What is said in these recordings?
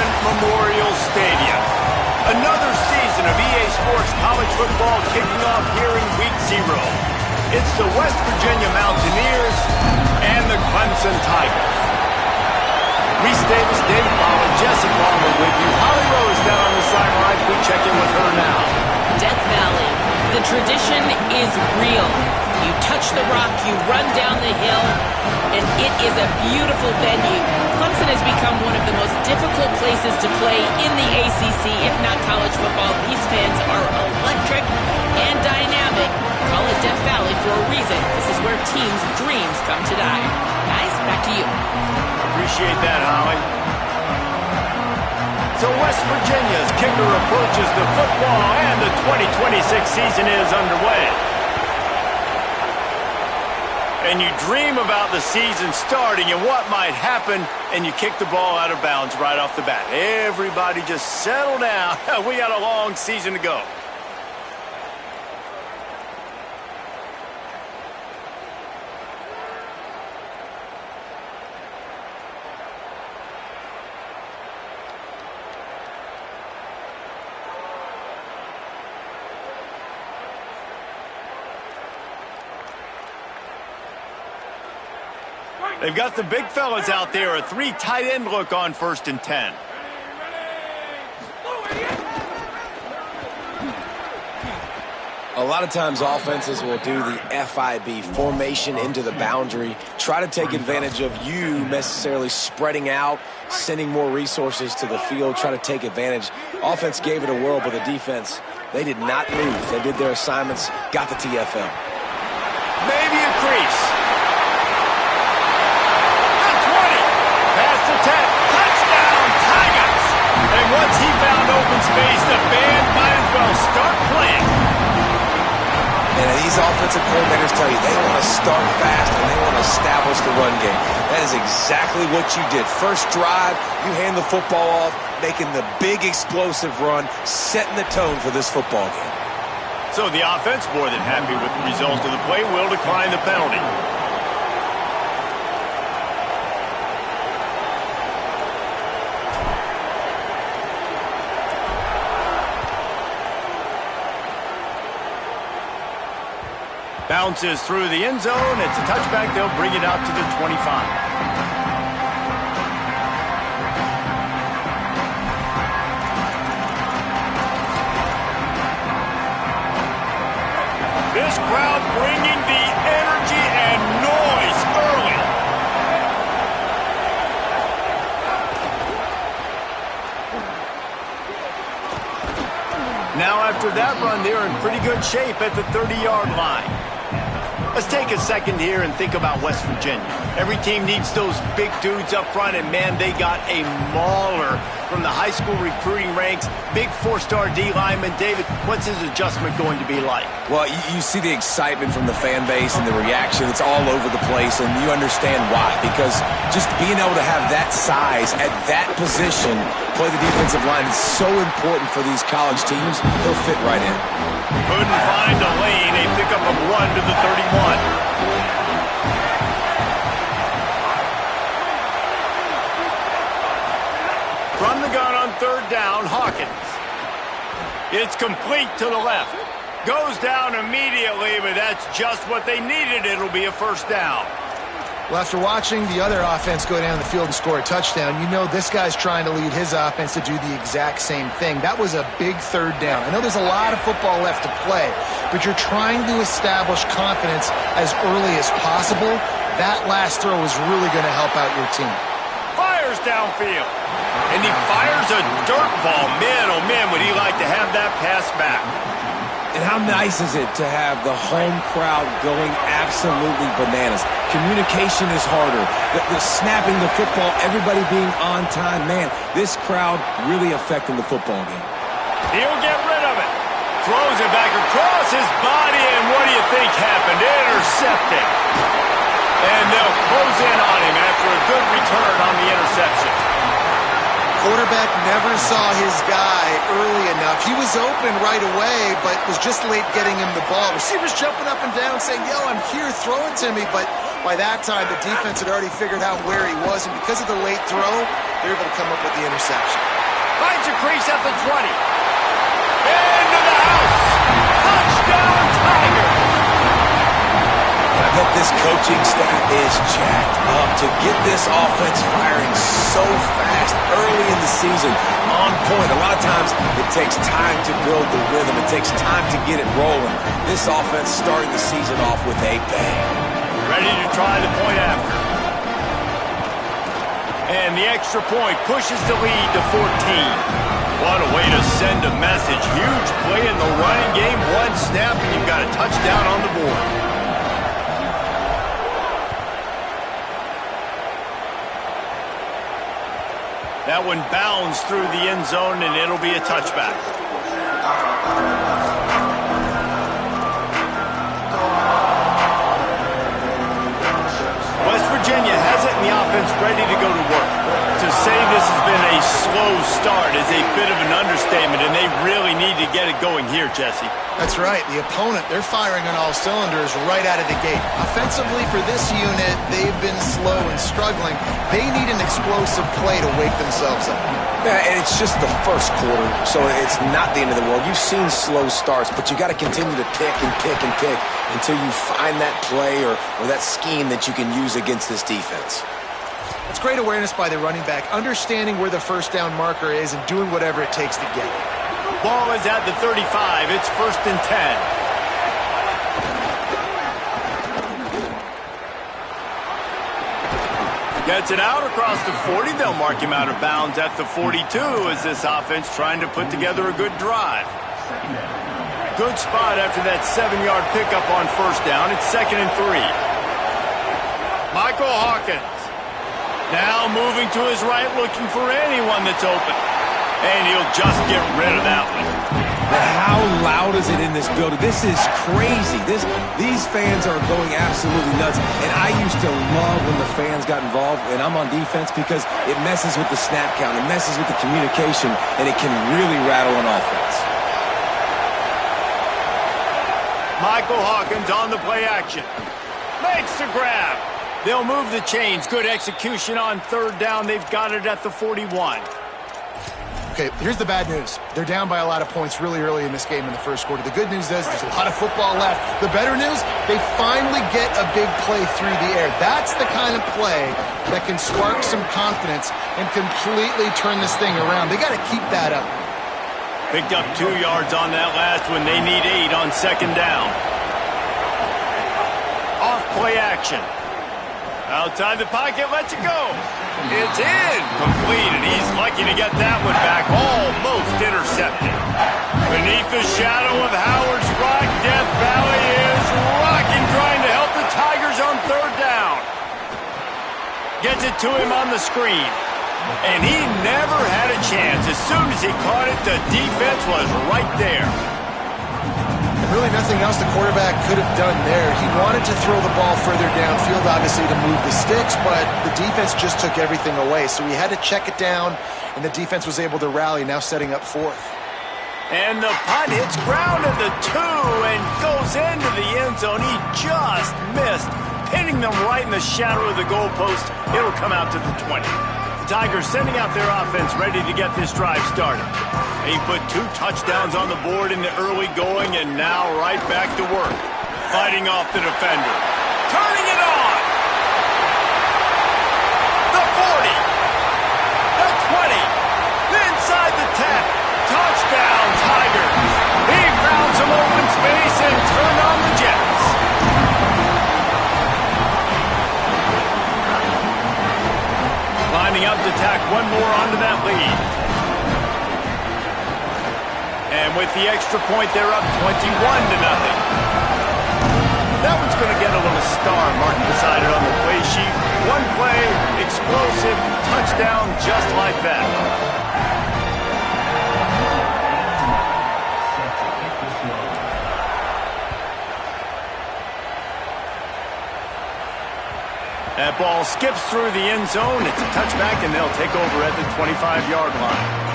Clemson Memorial Stadium. Another season of EA Sports college football kicking off here in Week 0. It's the West Virginia Mountaineers and the Clemson Tigers. Reese Davis, David Ballin, Jesse Palmer with you. Holly Rose down on the sidelines. We check in with her now. Death Valley. The tradition is real. You touch the rock, you run down the hill, and it is a beautiful venue. Clemson has become one of the most difficult places to play in the ACC, if not college football. These fans are electric and dynamic. Call it Death Valley for a reason. This is where teams' dreams come to die. Guys, back to you. Appreciate that, Holly. So West Virginia's kicker approaches the football, and the 2026 season is underway. And you dream about the season starting and what might happen, and you kick the ball out of bounds right off the bat. Everybody just settle down. We got a long season to go. They've got the big fellas out there, a 3 tight end look on 1st and 10. A lot of times offenses will do the FIB, formation into the boundary, try to take advantage of you necessarily spreading out, sending more resources to the field, try to take advantage. Offense gave it a whirl, but the defense, they did not move. They did their assignments, got the TFL. Maybe a crease. Touchdown, Tigers! And once he found open space, the band might as well start playing. And these offensive coordinators tell you they want to start fast and they want to establish the run game. That is exactly what you did. First drive, you hand the football off, making the big explosive run, setting the tone for this football game. So the offense, more than happy with the result of the play, will decline the penalty. Bounces through the end zone. It's a touchback. They'll bring it out to the 25. This crowd bringing the energy and noise early. Now after that run, they're in pretty good shape at the 30-yard line. Let's take a second here and think about West Virginia. Every team needs those big dudes up front, and man, they got a mauler from the high school recruiting ranks. Big 4-star D lineman. David, what's his adjustment going to be like? Well, you see the excitement from the fan base and the reaction. It's all over the place, and you understand why. Because just being able to have that size at that position, play the defensive line, is so important for these college teams. He'll fit right in. Couldn't find a lane. A pickup of 1 to the 31. From the gun on 3rd down, Hawkins. It's complete to the left. Goes down immediately, but that's just what they needed. It'll be a 1st down. Well, after watching the other offense go down the field and score a touchdown, you know this guy's trying to lead his offense to do the exact same thing. That was a big 3rd down. I know there's a lot of football left to play, but you're trying to establish confidence as early as possible. That last throw is really going to help out your team. Fires downfield. And he fires a dirt ball. Man, oh man, would he like to have that pass back. And how nice is it to have the home crowd going absolutely bananas? Communication is harder. The snapping the football, everybody being on time. Man, this crowd really affecting the football game. He'll get rid of it. Throws it back across his body, and what do you think happened? Intercepting. And they'll close in on him after a good return on the interception. Quarterback never saw his guy early enough. He was open right away, but was just late getting him the ball. Receivers jumping up and down saying, yo, I'm here, throw it to me. But By that time, the defense had already figured out where he was, and because of the late throw, they were able to come up with the interception. Finds a crease at the 20. Into the house. Touchdown, Tiger. I bet this coaching staff is jacked up to get this offense firing so fast early in the season, on point. A lot of times it takes time to build the rhythm. It takes time to get it rolling. This offense starting the season off with a bang. Ready to try the point after. And the extra point pushes the lead to 14. What a way to send a message. Huge play in the running game. One snap and you've got a touchdown on the board. That one bounds through the end zone, and it'll be a touchback. West Virginia has it, and the offense ready to go to work. To say this has been a slow start is a bit of an understatement, and they really need to get it going here, Jesse. That's right. The opponent, they're firing on all cylinders right out of the gate. Offensively, for this unit, they've been slow and struggling. They need an explosive play to wake themselves up. Yeah, and it's just the first quarter, so it's not the end of the world. You've seen slow starts, but you got to continue to pick and pick and pick until you find that play or that scheme that you can use against this defense. It's great awareness by the running back, understanding where the first down marker is and doing whatever it takes to get it. Ball is at the 35. It's 1st and 10. Gets it out across the 40. They'll mark him out of bounds at the 42 as this offense trying to put together a good drive. Good spot after that 7-yard pickup on first down. It's 2nd and 3. Michael Hawkins now moving to his right, looking for anyone that's open. And he'll just get rid of that one. How loud is it in this building? This is crazy. These fans are going absolutely nuts. And I used to love when the fans got involved, and I'm on defense, because it messes with the snap count. It messes with the communication, and it can really rattle an offense. Michael Hawkins on the play action. Makes the grab. They'll move the chains. Good execution on third down. They've got it at the 41. Okay, here's the bad news. They're down by a lot of points really early in this game in the first quarter. The good news is there's a lot of football left. The better news, they finally get a big play through the air. That's the kind of play that can spark some confidence and completely turn this thing around. They got to keep that up. Picked up 2 yards on that last one. They need 8 on second down. Off play action. Outside the pocket, lets it go. It's in. Complete, and he's lucky to get that one back. Almost intercepted. Beneath the shadow of Howard's Rock, Death Valley is rocking, trying to help the Tigers on third down. Gets it to him on the screen. And he never had a chance. As soon as he caught it, the defense was right there. Really nothing else the quarterback could have done there. He wanted to throw the ball further downfield, obviously, to move the sticks, but the defense just took everything away. So he had to check it down, and the defense was able to rally, now setting up fourth. And the punt hits ground at the 2 and goes into the end zone. He just missed, pinning them right in the shadow of the goalpost. It'll come out to the 20. The Tigers sending out their offense, ready to get this drive started. He put 2 touchdowns on the board in the early going, and now right back to work. Fighting off the defender. Turning it on! The 40! The 20! Inside the 10! Touchdown, Tigers! He found some open space and turned on the Jets. Lining up to tack one more onto that lead. And with the extra point, they're up 21-0. That one's going to get a little star marked beside it on the play sheet. One play, explosive, touchdown, just like that. That ball skips through the end zone. It's a touchback, and they'll take over at the 25-yard line.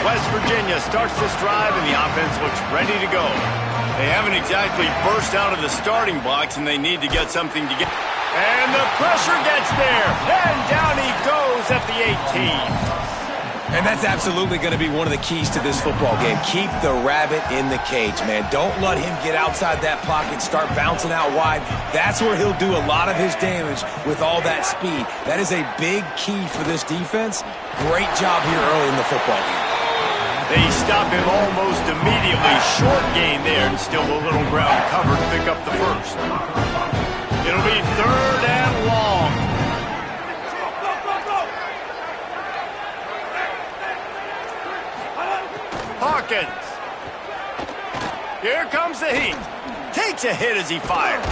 West Virginia starts this drive, and the offense looks ready to go. They haven't exactly burst out of the starting blocks, and they need to get something to get. And the pressure gets there. And down he goes at the 18. And that's absolutely going to be one of the keys to this football game. Keep the rabbit in the cage, man. Don't let him get outside that pocket, start bouncing out wide. That's where he'll do a lot of his damage with all that speed. That is a big key for this defense. Great job here early in the football game. They stop him almost immediately. Short gain there, and still a little ground covered to pick up the first. It'll be 3rd and long. Hawkins. Here comes the heat. Takes a hit as he fires.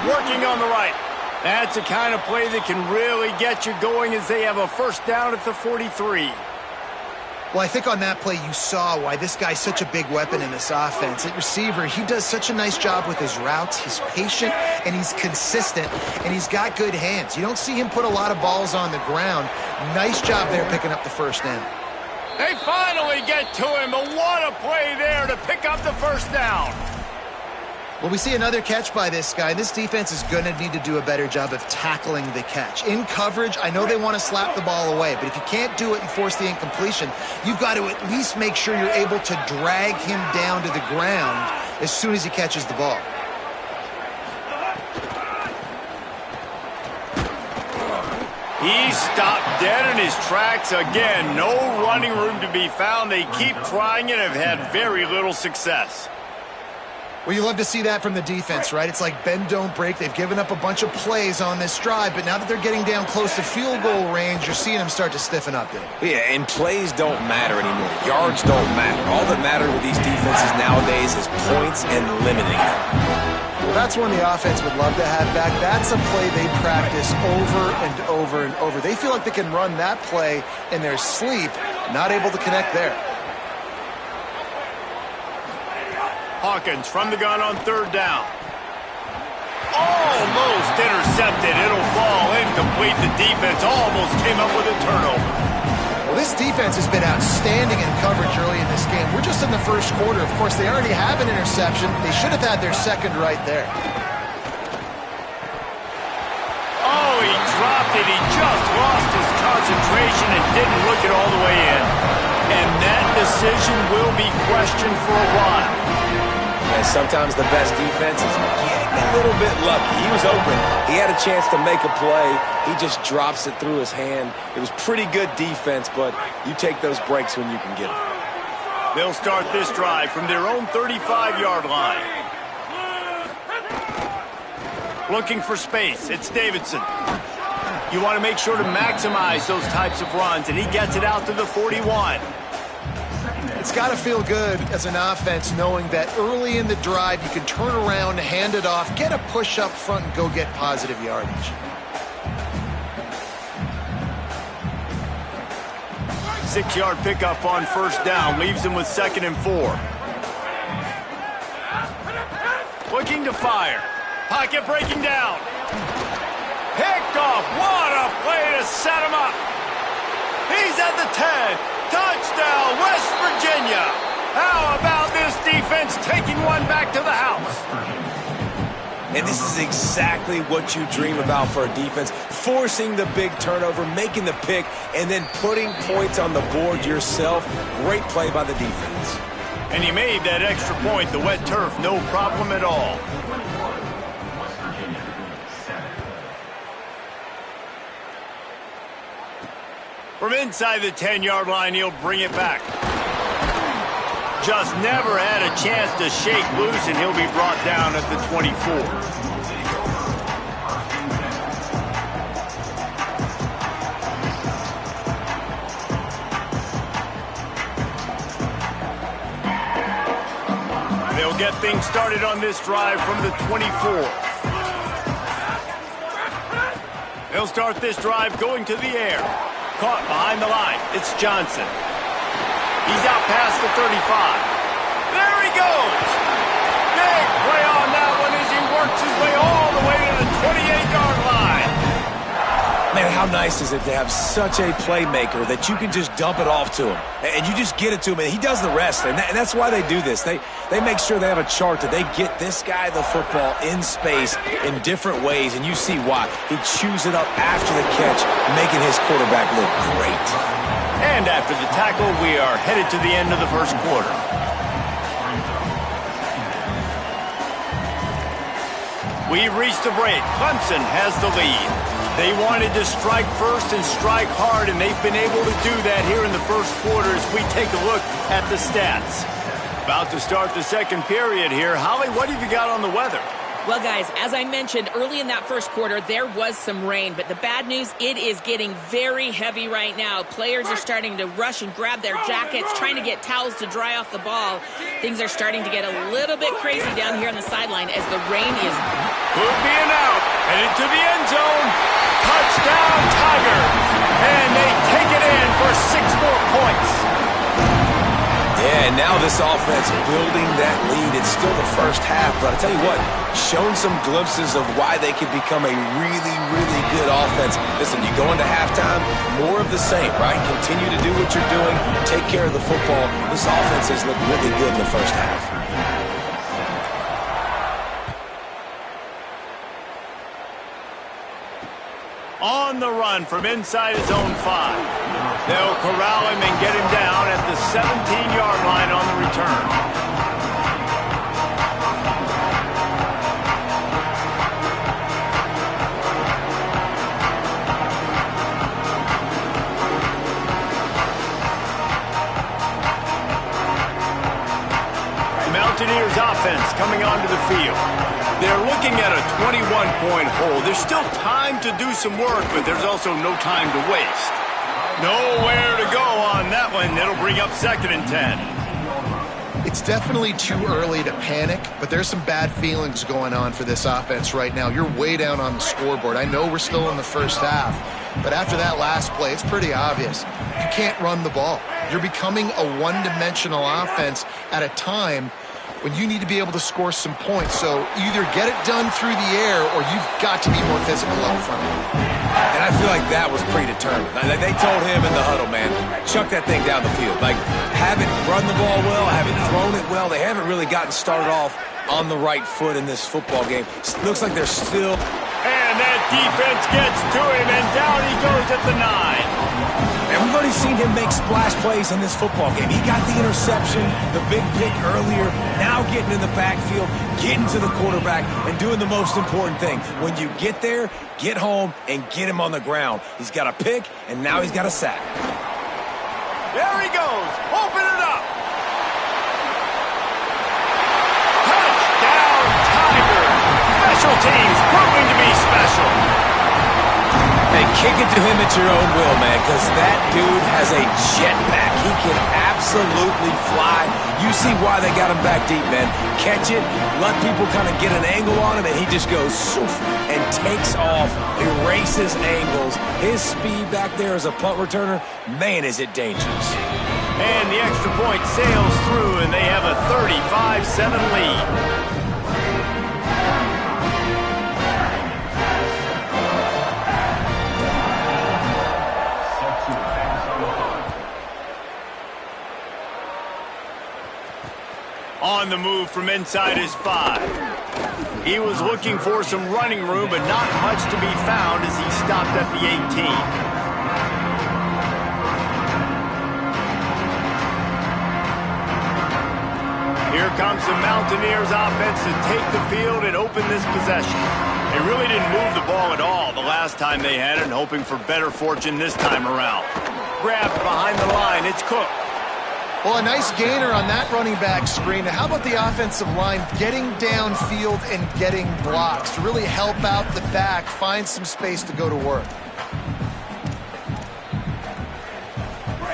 Working on the right. That's the kind of play that can really get you going as they have a first down at the 43. Well, I think on that play you saw why this guy's such a big weapon in this offense. At receiver, he does such a nice job with his routes. He's patient, and he's consistent, and he's got good hands. You don't see him put a lot of balls on the ground. Nice job there picking up the first down. They finally get to him, but what a play there to pick up the first down. Well, we see another catch by this guy. This defense is going to need to do a better job of tackling the catch. In coverage, I know they want to slap the ball away, but if you can't do it and force the incompletion, you've got to at least make sure you're able to drag him down to the ground as soon as he catches the ball. He stopped dead in his tracks again. No running room to be found. They keep trying and have had very little success. Well, you love to see that from the defense, right? It's like bend, don't break. They've given up a bunch of plays on this drive, but now that they're getting down close to field goal range, you're seeing them start to stiffen up there. Yeah, and plays don't matter anymore. Yards don't matter. All that matters with these defenses nowadays is points and limiting them. Well, that's one the offense would love to have back. That's a play they practice over and over and over. They feel like they can run that play in their sleep, not able to connect there. Hawkins from the gun on 3rd down. Almost intercepted. It'll fall incomplete. The defense almost came up with a turnover. Well, this defense has been outstanding in coverage early in this game. We're just in the first quarter. Of course, they already have an interception. They should have had their second right there. Oh, he dropped it. He just lost his concentration and didn't look it all the way in. And that decision will be questioned for a while. And sometimes the best defense is getting a little bit lucky. He was open. He had a chance to make a play. He just drops it through his hand. It was pretty good defense, but you take those breaks when you can get them. They'll start this drive from their own 35-yard line. Looking for space. It's Davidson. You want to make sure to maximize those types of runs, and he gets it out to the 41. It's got to feel good as an offense knowing that early in the drive you can turn around, hand it off, get a push up front, and go get positive yardage. Six-yard pickup on 1st down leaves them with 2nd and 4. Looking to fire. Pocket breaking down. Picked off. What a play to set him up. He's at the 10. Touchdown, West Virginia. How about this defense taking one back to the house? And this is exactly what you dream about for a defense. Forcing the big turnover, making the pick, and then putting points on the board yourself. Great play by the defense. And he made that extra point, the wet turf, no problem at all. From inside the 10-yard line, he'll bring it back. Just never had a chance to shake loose, and he'll be brought down at the 24. They'll get things started on this drive from the 24. They'll start this drive going to the air. Caught behind the line. It's Johnson. He's out past the 35. There he goes. Big play on that one as he works his way all the way to the 28-yard line. Man, how how nice is it to have such a playmaker that you can just dump it off to him, and you just get it to him, and he does the rest. And that's why they do this. They make sure they have a chart that they get this guy the football in space in different ways, and you see why. He chews it up after the catch, making his quarterback look great. And after the tackle, we are headed to the end of the first quarter. We've reached a break. Clemson has the lead. They wanted to strike first and strike hard, and they've been able to do that here in the first quarter as we take a look at the stats. About to start the second period here. Holly, what have you got on the weather? Well, guys, as I mentioned early in that first quarter, there was some rain, but the bad news, it is getting very heavy right now. Players are starting to rush and grab their jackets, trying to get towels to dry off the ball. Things are starting to get a little bit crazy down here on the sideline as the rain is... Could be an out. Headed to the end zone. Touchdown, Tigers. And they take it in for 6 more points. Yeah, and now this offense building that lead. It's still the first half, but I tell you what, shown some glimpses of why they could become a really, really good offense. Listen, you go into halftime, more of the same, right? Continue to do what you're doing, take care of the football. This offense has looked really good in the first half. On the run from inside his own 5. They'll corral him and get him down at the 17-yard line on the return. Mountaineers offense coming onto the field. They're looking at a 21-point hole. There's still time to do some work, but there's also no time to waste. Nowhere to go on that one. It'll bring up 2nd and 10. It's definitely too early to panic, but there's some bad feelings going on for this offense right now. You're way down on the scoreboard. I know we're still in the first half, but after that last play, it's pretty obvious. You can't run the ball. You're becoming a one-dimensional offense at a time when you need to be able to score some points. So either get it done through the air or you've got to be more physical up front. And I feel like that was predetermined. They told him in the huddle, man, chuck that thing down the field. Like, haven't run the ball well, haven't thrown it well. They haven't really gotten started off on the right foot in this football game. Looks like they're still... And that defense gets to him, and down he goes at the 9. And we've already seen him make splash plays in this football game. He got the interception, the big pick earlier, now getting in the backfield, getting to the quarterback, and doing the most important thing. When you get there, get home, and get him on the ground. He's got a pick, and now he's got a sack. There he goes. Open it up. Touchdown, Tigers. Special teams proving to be special. Hey, kick it to him at your own will, man, because that dude has a jetpack. He can absolutely fly. You see why they got him back deep, man. Catch it, let people kind of get an angle on him, and he just goes soof and takes off, erases angles. His speed back there as a punt returner, man, is it dangerous. And the extra point sails through, and they have a 35-7 lead. On the move from inside his 5. He was looking for some running room, but not much to be found as he stopped at the 18. Here comes the Mountaineers offense to take the field and open this possession. They really didn't move the ball at all the last time they had it, and hoping for better fortune this time around. Grabbed behind the line, it's Cook. Well, a nice gainer on that running back screen. How about the offensive line getting downfield and getting blocks to really help out the back, find some space to go to work?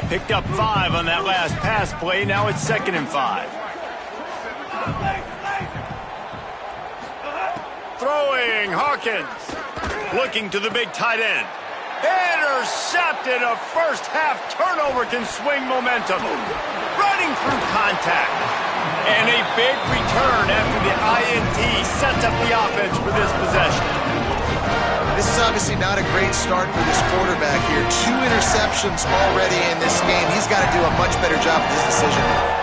Picked up 5 on that last pass play. Now it's 2nd and 5. Throwing, Hawkins. Looking to the big tight end. Intercepted. A first-half turnover can swing momentum. Running through contact. And a big return after the INT sets up the offense for this possession. This is obviously not a great start for this quarterback here. 2 interceptions already in this game. He's got to do a much better job with his decision making.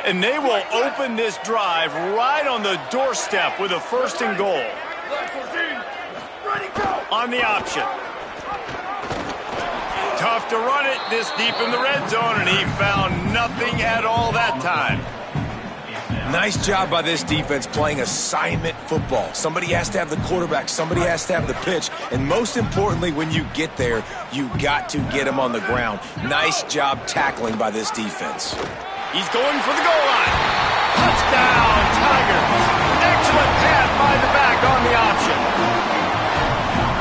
And they will open this drive right on the doorstep with a 1st and goal. On the option. Tough to run it this deep in the red zone, and he found nothing at all that time. Nice job by this defense playing assignment football. Somebody has to have the quarterback, somebody has to have the pitch, and most importantly, when you get there, you got to get him on the ground. Nice job tackling by this defense. He's going for the goal line. Touchdown, Tigers. Excellent pass by the back on the option.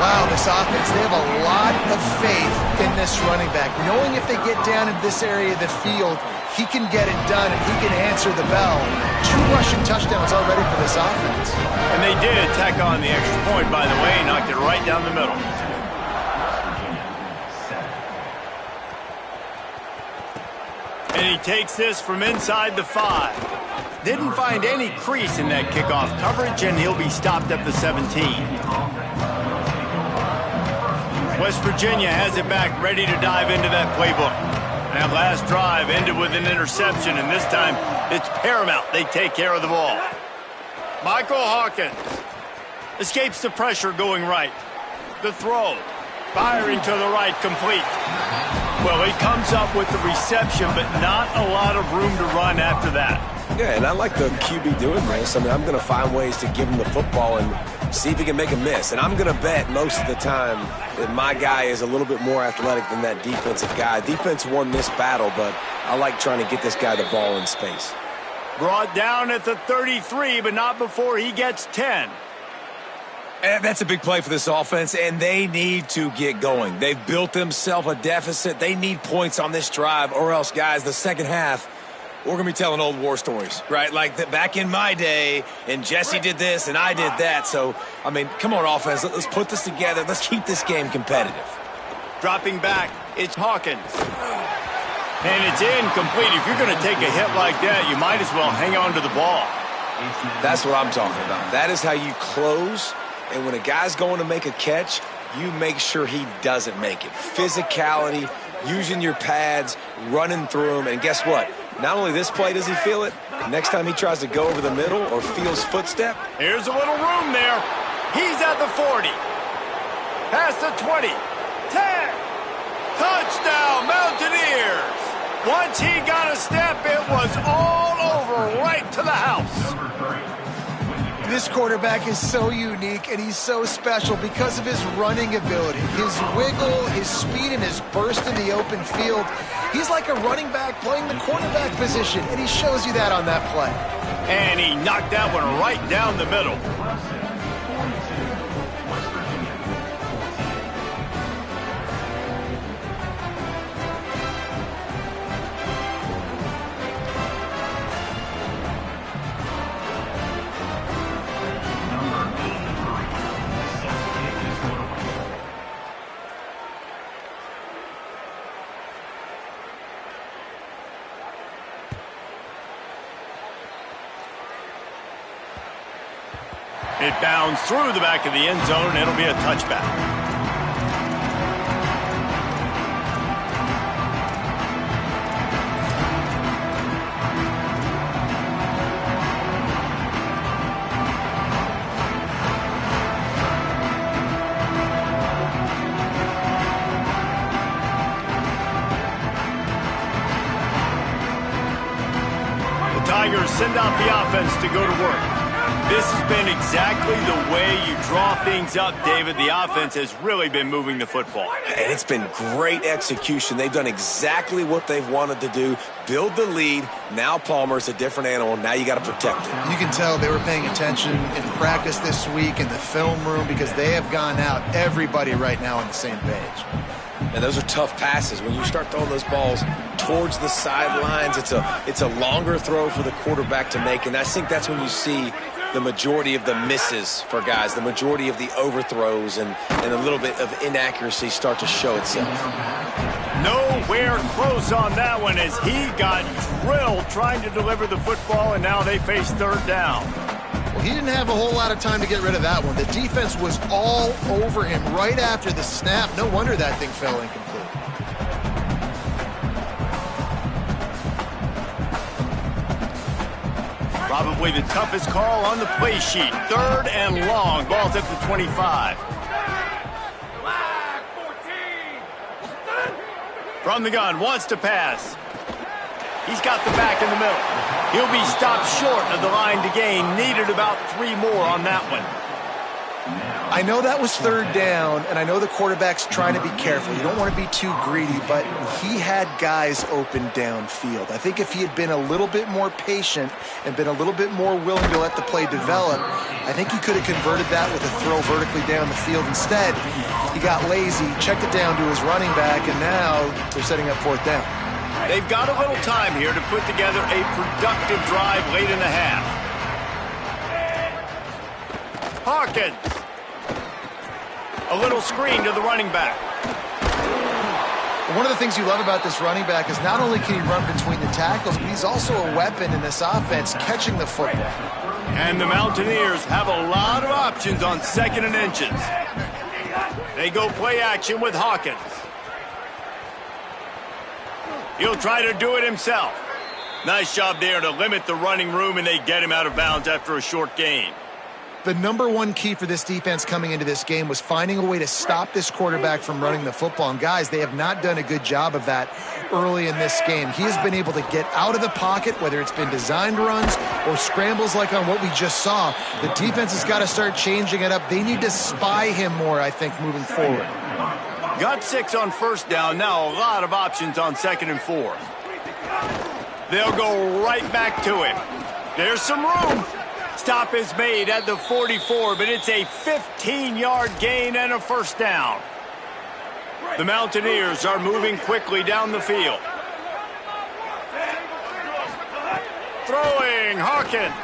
Wow, this offense, they have a lot of faith in this running back. Knowing if they get down in this area of the field, he can get it done and he can answer the bell. 2 rushing touchdowns already for this offense. And they did tack on the extra point, by the way, knocked it right down the middle. And he takes this from inside the 5. Didn't find any crease in that kickoff coverage, and he'll be stopped at the 17. West Virginia has it back, ready to dive into that playbook. That last drive ended with an interception, and this time it's paramount they take care of the ball. Michael Hawkins escapes the pressure going right. The throw, firing to the right, complete. Well, he comes up with the reception, but not a lot of room to run after that. Yeah, and I like the QB doing this. I mean, I'm going to find ways to give him the football and see if he can make a miss. And I'm going to bet most of the time that my guy is a little bit more athletic than that defensive guy. Defense won this battle, but I like trying to get this guy the ball in space. Brought down at the 33, but not before he gets 10. And that's a big play for this offense, and they need to get going. They've built themselves a deficit. They need points on this drive, or else, guys, the second half, we're going to be telling old war stories, right? Like back in my day, and Jesse did this, and I did that. So, I mean, come on, offense. Let's put this together. Let's keep this game competitive. Dropping back, it's Hawkins. And it's incomplete. If you're going to take a hit like that, you might as well hang on to the ball. That's what I'm talking about. That is how you close. And when a guy's going to make a catch, you make sure he doesn't make it. Physicality, using your pads, running through them. And guess what? Not only this play does he feel it, next time he tries to go over the middle or feels footstep. Here's a little room there. He's at the 40. Past the 20. 10. Touchdown, Mountaineers. Once he got a step, it was all over right to the house. This quarterback is so unique and he's so special because of his running ability, his wiggle, his speed, and his burst in the open field. He's like a running back playing the quarterback position, and he shows you that on that play. And he knocked that one right down the middle. It bounds through the back of the end zone, and it'll be a touchback. The Tigers send out the offense to go to work. This has been exactly the way you draw things up, David. The offense has really been moving the football. And it's been great execution. They've done exactly what they've wanted to do. Build the lead. Now Palmer's a different animal. Now you got to protect him. You can tell they were paying attention in practice this week in the film room because they have gone out, everybody right now on the same page. And those are tough passes. When you start throwing those balls towards the sidelines, it's a longer throw for the quarterback to make. And I think that's when you see the majority of the misses for guys, the majority of the overthrows and a little bit of inaccuracy start to show itself. Nowhere close on that one as he got drilled trying to deliver the football, and now they face third down. Well, he didn't have a whole lot of time to get rid of that one. The defense was all over him right after the snap. No wonder that thing fell incomplete. Probably the toughest call on the play sheet. Third and long. Ball's at the 25. From the gun, wants to pass. He's got the back in the middle. He'll be stopped short of the line to gain. Needed about 3 more on that one. I know that was third down, and I know the quarterback's trying to be careful. You don't want to be too greedy, but he had guys open downfield. I think if he had been a little bit more patient and been a little bit more willing to let the play develop, I think he could have converted that with a throw vertically down the field. Instead, he got lazy, checked it down to his running back, and now they're setting up fourth down. They've got a little time here to put together a productive drive late in the half. Hawkins. A little screen to the running back. One of the things you love about this running back is not only can he run between the tackles, but he's also a weapon in this offense catching the football. And the Mountaineers have a lot of options on 2nd and inches. They go play action with Hawkins. He'll try to do it himself. Nice job there to limit the running room, and they get him out of bounds after a short gain. The number one key for this defense coming into this game was finding a way to stop this quarterback from running the football. And guys, they have not done a good job of that early in this game. He has been able to get out of the pocket, whether it's been designed runs or scrambles like on what we just saw. The defense has got to start changing it up. They need to spy him more, I think, moving forward. Got 6 on first down. Now a lot of options on 2nd and 4. They'll go right back to him. There's some room. Stop is made at the 44, but it's a 15-yard gain and a first down. The Mountaineers are moving quickly down the field. Throwing, Hawkins.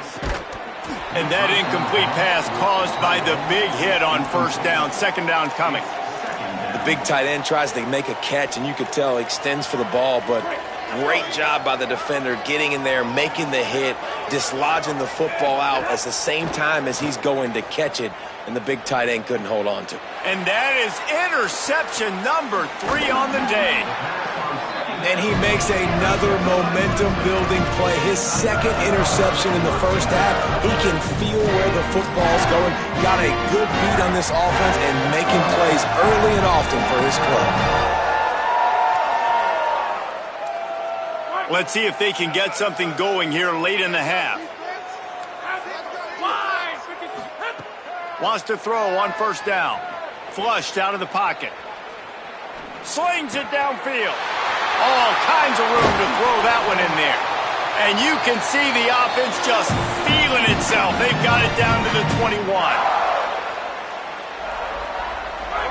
And that incomplete pass caused by the big hit on first down. 2nd down coming. The big tight end tries to make a catch, and you could tell he extends for the ball, but great job by the defender getting in there, making the hit, dislodging the football out at the same time as he's going to catch it, and the big tight end couldn't hold on to it. And that is interception number 3 on the day. And he makes another momentum-building play. His 2nd interception in the first half. He can feel where the football's going. Got a good beat on this offense and making plays early and often for his club. Let's see if they can get something going here late in the half. Wants to throw on first down. Flushed out of the pocket. Slings it downfield. All kinds of room to throw that one in there. And you can see the offense just feeling itself. They've got it down to the 21.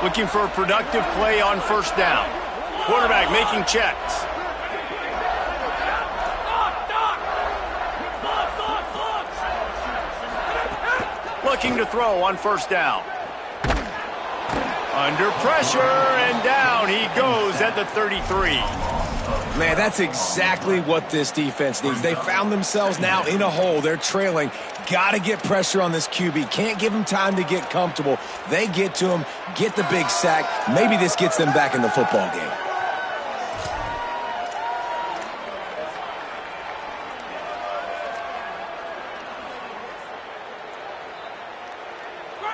Looking for a productive play on first down. Quarterback making checks. Looking to throw on first down. Under pressure, and down he goes at the 33. Man, that's exactly what this defense needs. They found themselves now in a hole. They're trailing. Got to get pressure on this QB. Can't give him time to get comfortable. They get to him, get the big sack. Maybe this gets them back in the football game.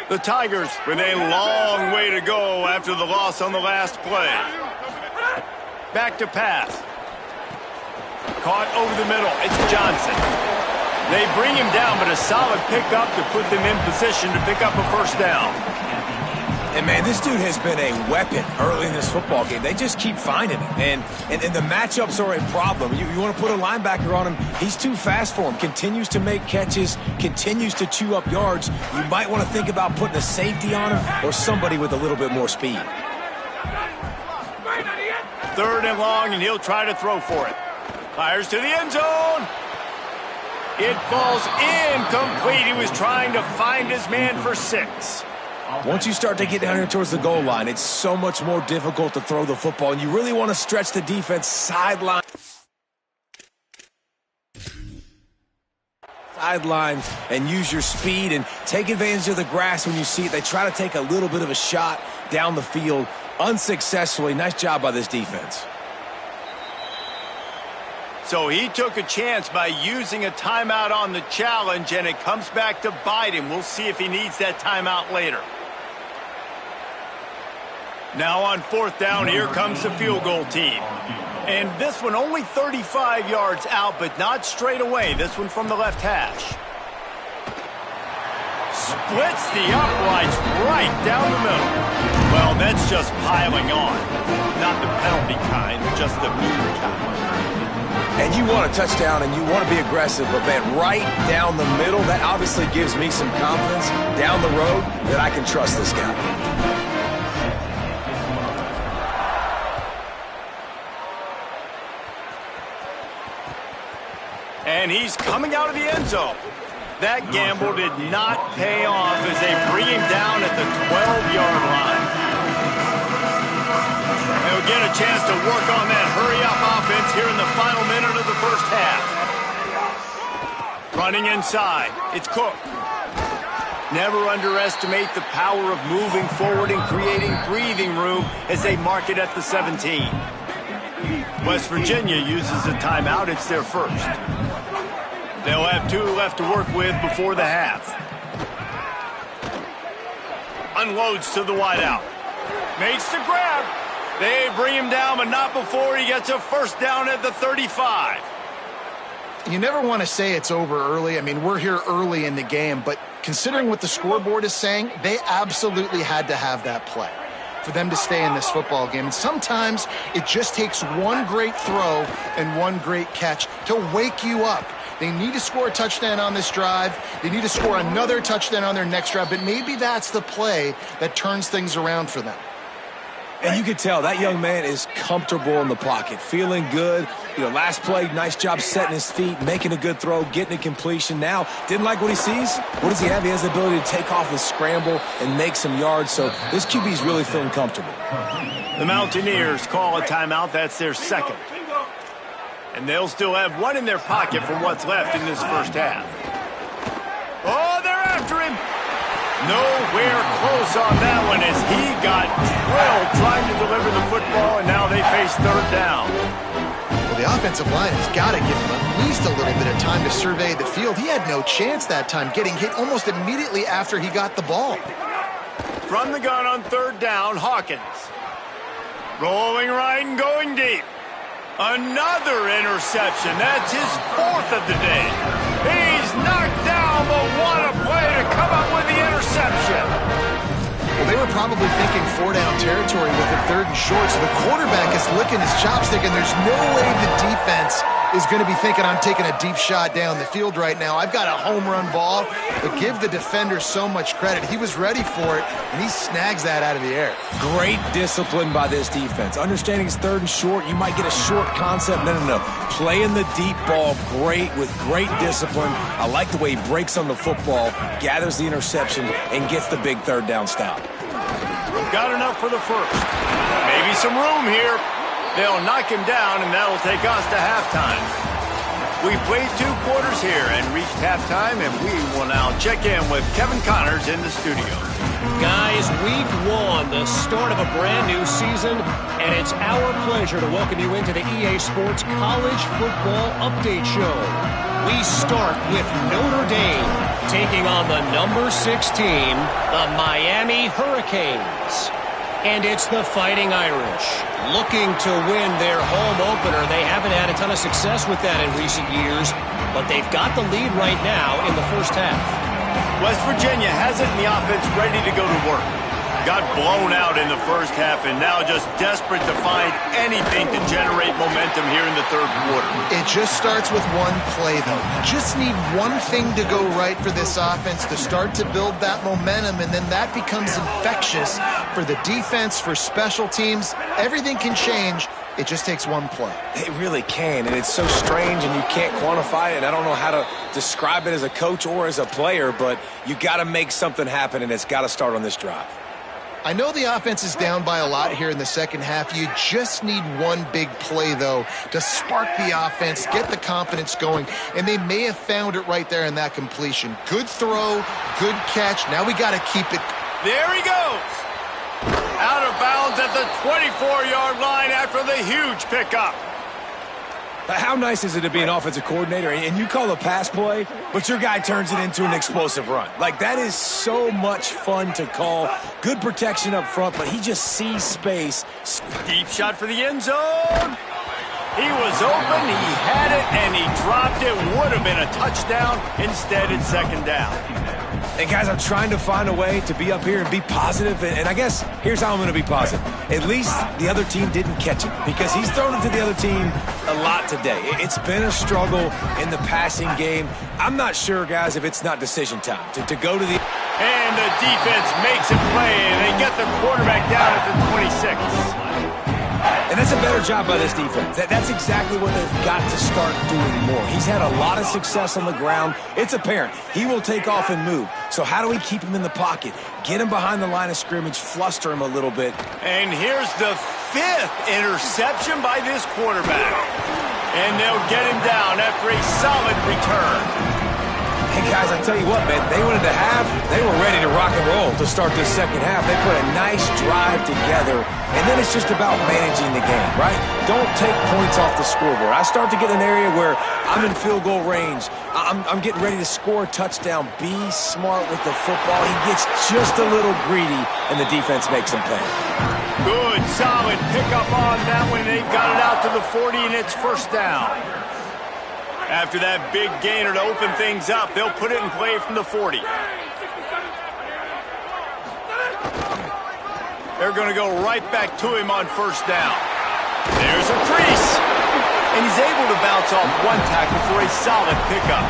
The Tigers with a long way to go after the loss on the last play. Back to pass. Caught over the middle. It's Johnson. They bring him down, but a solid pickup to put them in position to pick up a first down. And, man, this dude has been a weapon early in this football game. They just keep finding him. And the matchups are a problem. You want to put a linebacker on him, he's too fast for him. Continues to make catches, continues to chew up yards. You might want to think about putting a safety on him or somebody with a little bit more speed. 3rd and long, and he'll try to throw for it. Fires to the end zone. It falls incomplete. He was trying to find his man for 6. Once you start to get down here towards the goal line, it's so much more difficult to throw the football, and you really want to stretch the defense sideline and use your speed and take advantage of the grass when you see it. They try to take a little bit of a shot down the field unsuccessfully. Nice job by this defense. So he took a chance by using a timeout on the challenge, and it comes back to bite him. We'll see if he needs that timeout later. Now on 4th down, here comes the field goal team. And this one only 35 yards out, but not straight away. This one from the left hash. Splits the uprights right down the middle. Well, that's just piling on. Not the penalty kind, just the mean kind. And you want a touchdown and you want to be aggressive, but man, right down the middle, that obviously gives me some confidence down the road that I can trust this guy. And he's coming out of the end zone. That gamble did not pay off as they bring him down at the 12-yard line. They'll get a chance to work on that hurry-up offense here in the final minute of the first half. Running inside, it's Cook. Never underestimate the power of moving forward and creating breathing room as they mark it at the 17. West Virginia uses a timeout. It's their first. They'll have 2 left to work with before the half. Unloads to the wideout. Makes the grab. They bring him down, but not before he gets a first down at the 35. You never want to say it's over early. I mean, we're here early in the game, but considering what the scoreboard is saying, they absolutely had to have that play for them to stay in this football game. And sometimes it just takes one great throw and one great catch to wake you up. They need to score a touchdown on this drive. They need to score another touchdown on their next drive, but maybe that's the play that turns things around for them. And you can tell that young man is comfortable in the pocket, feeling good. You know, last play, nice job setting his feet, making a good throw, getting a completion. Now, didn't like what he sees. What does he have? He has the ability to take off his scramble and make some yards. So this QB is really feeling comfortable. The Mountaineers call a timeout. That's their second. And they'll still have one in their pocket for what's left in this first half. Oh, they're after him. Nowhere close on that one as he got drilled trying to deliver the football, and now they face 3rd down. Well, the offensive line has got to give him at least a little bit of time to survey the field. He had no chance that time, getting hit almost immediately after he got the ball. From the gun on 3rd down, Hawkins. Rolling right and going deep. Another interception. That's his 4th of the day. He's knocked down, but what a play to come up with the interception. Well, they were probably thinking 4-down territory with it 3rd and short, so the quarterback is licking his chopstick, and there's no way the defense is going to be thinking, I'm taking a deep shot down the field right now. I've got a home run ball, but give the defender so much credit. He was ready for it, and he snags that out of the air. Great discipline by this defense. Understanding it's 3rd and short, you might get a short concept. No. Playing the deep ball great with great discipline. I like the way he breaks on the football, gathers the interception, and gets the big 3rd down stop. Got enough for the first. Maybe some room here. They'll knock him down, and that'll take us to halftime. We've played 2 quarters here and reached halftime, and we will now check in with Kevin Connors in the studio. Guys, week 1, the start of a brand new season, and it's our pleasure to welcome you into the EA Sports College Football Update Show. We start with Notre Dame taking on the number 6 team, the Miami Hurricanes. And it's the Fighting Irish looking to win their home opener. They haven't had a ton of success with that in recent years, but they've got the lead right now in the first half. West Virginia has it in the offense ready to go to work. Got blown out in the first half and now just desperate to find anything to generate momentum here in the 3rd quarter. It just starts with one play, though. You just need one thing to go right for this offense to start to build that momentum, and then that becomes infectious for the defense, for special teams. Everything can change It just takes one play. It really can, and it's so strange, and you can't quantify it. I don't know how to describe it as a coach or as a player, but you got to make something happen, and it's got to start on this drive. I know the offense is down by a lot here in the second half. You just need one big play, though, to spark the offense, get the confidence going, and they may have found it right there in that completion. Good throw, good catch. Now we got to keep it. There he goes. Out of bounds at the 24-yard line after the huge pickup. How nice is it to be an offensive coordinator and you call a pass play, but your guy turns it into an explosive run? Like, that is so much fun to call. Good protection up front, but he just sees space. Deep shot for the end zone. He was open, he had it, and he dropped it. Would have been a touchdown. Instead, it's second down. And, guys, I'm trying to find a way to be up here and be positive, and I guess here's how I'm going to be positive. At least the other team didn't catch it because he's thrown it to the other team a lot today. It's been a struggle in the passing game. I'm not sure, guys, if it's not decision time to go to the... And the defense makes a play, and they get the quarterback down at the 26. And that's a better job by this defense. That's exactly what they've got to start doing more. He's had a lot of success on the ground. It's apparent. He will take off and move. So how do we keep him in the pocket? Get him behind the line of scrimmage, fluster him a little bit. And here's the 5th interception by this quarterback. And they'll get him down after a solid return. Hey, guys, I tell you what, man, they wanted to have, they were ready to rock and roll to start this second half. They put a nice drive together, and then it's just about managing the game, right? Don't take points off the scoreboard. I start to get an area where I'm in field goal range. I'm getting ready to score a touchdown. Be smart with the football. He gets just a little greedy, and the defense makes him pay. Good, solid pickup on that one. They've got it out to the 40, and it's first down. After that big gainer to open things up, they'll put it in play from the 40. They're going to go right back to him on first down. There's a crease. And he's able to bounce off one tackle for a solid pickup.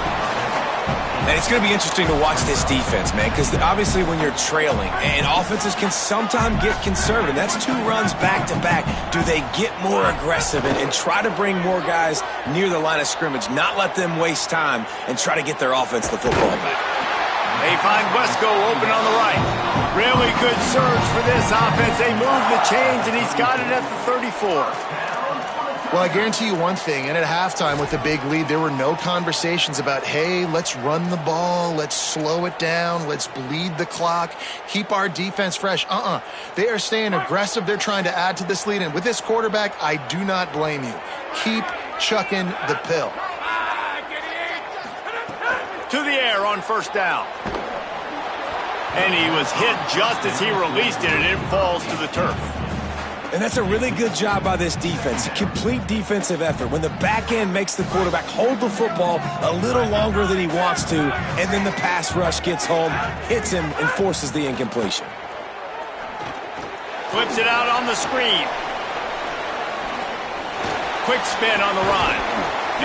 And it's going to be interesting to watch this defense, man, because obviously when you're trailing, and offenses can sometimes get conservative. That's 2 runs back-to-back. Do they get more aggressive and try to bring more guys near the line of scrimmage, not let them waste time, and try to get their offense the football back? They find Wesco open on the right. Really good surge for this offense. They move the chains, and he's got it at the 34. Well, I guarantee you one thing, and at halftime with the big lead, there were no conversations about, hey, let's run the ball, let's slow it down, let's bleed the clock, keep our defense fresh. They are staying aggressive. They're trying to add to this lead, and with this quarterback, I do not blame you. Keep chucking the pill. To the air on first down. And he was hit just as he released it, and it falls to the turf. And that's a really good job by this defense. A complete defensive effort. When the back end makes the quarterback hold the football a little longer than he wants to, and then the pass rush gets home, hits him, and forces the incompletion. Flips it out on the screen. Quick spin on the run.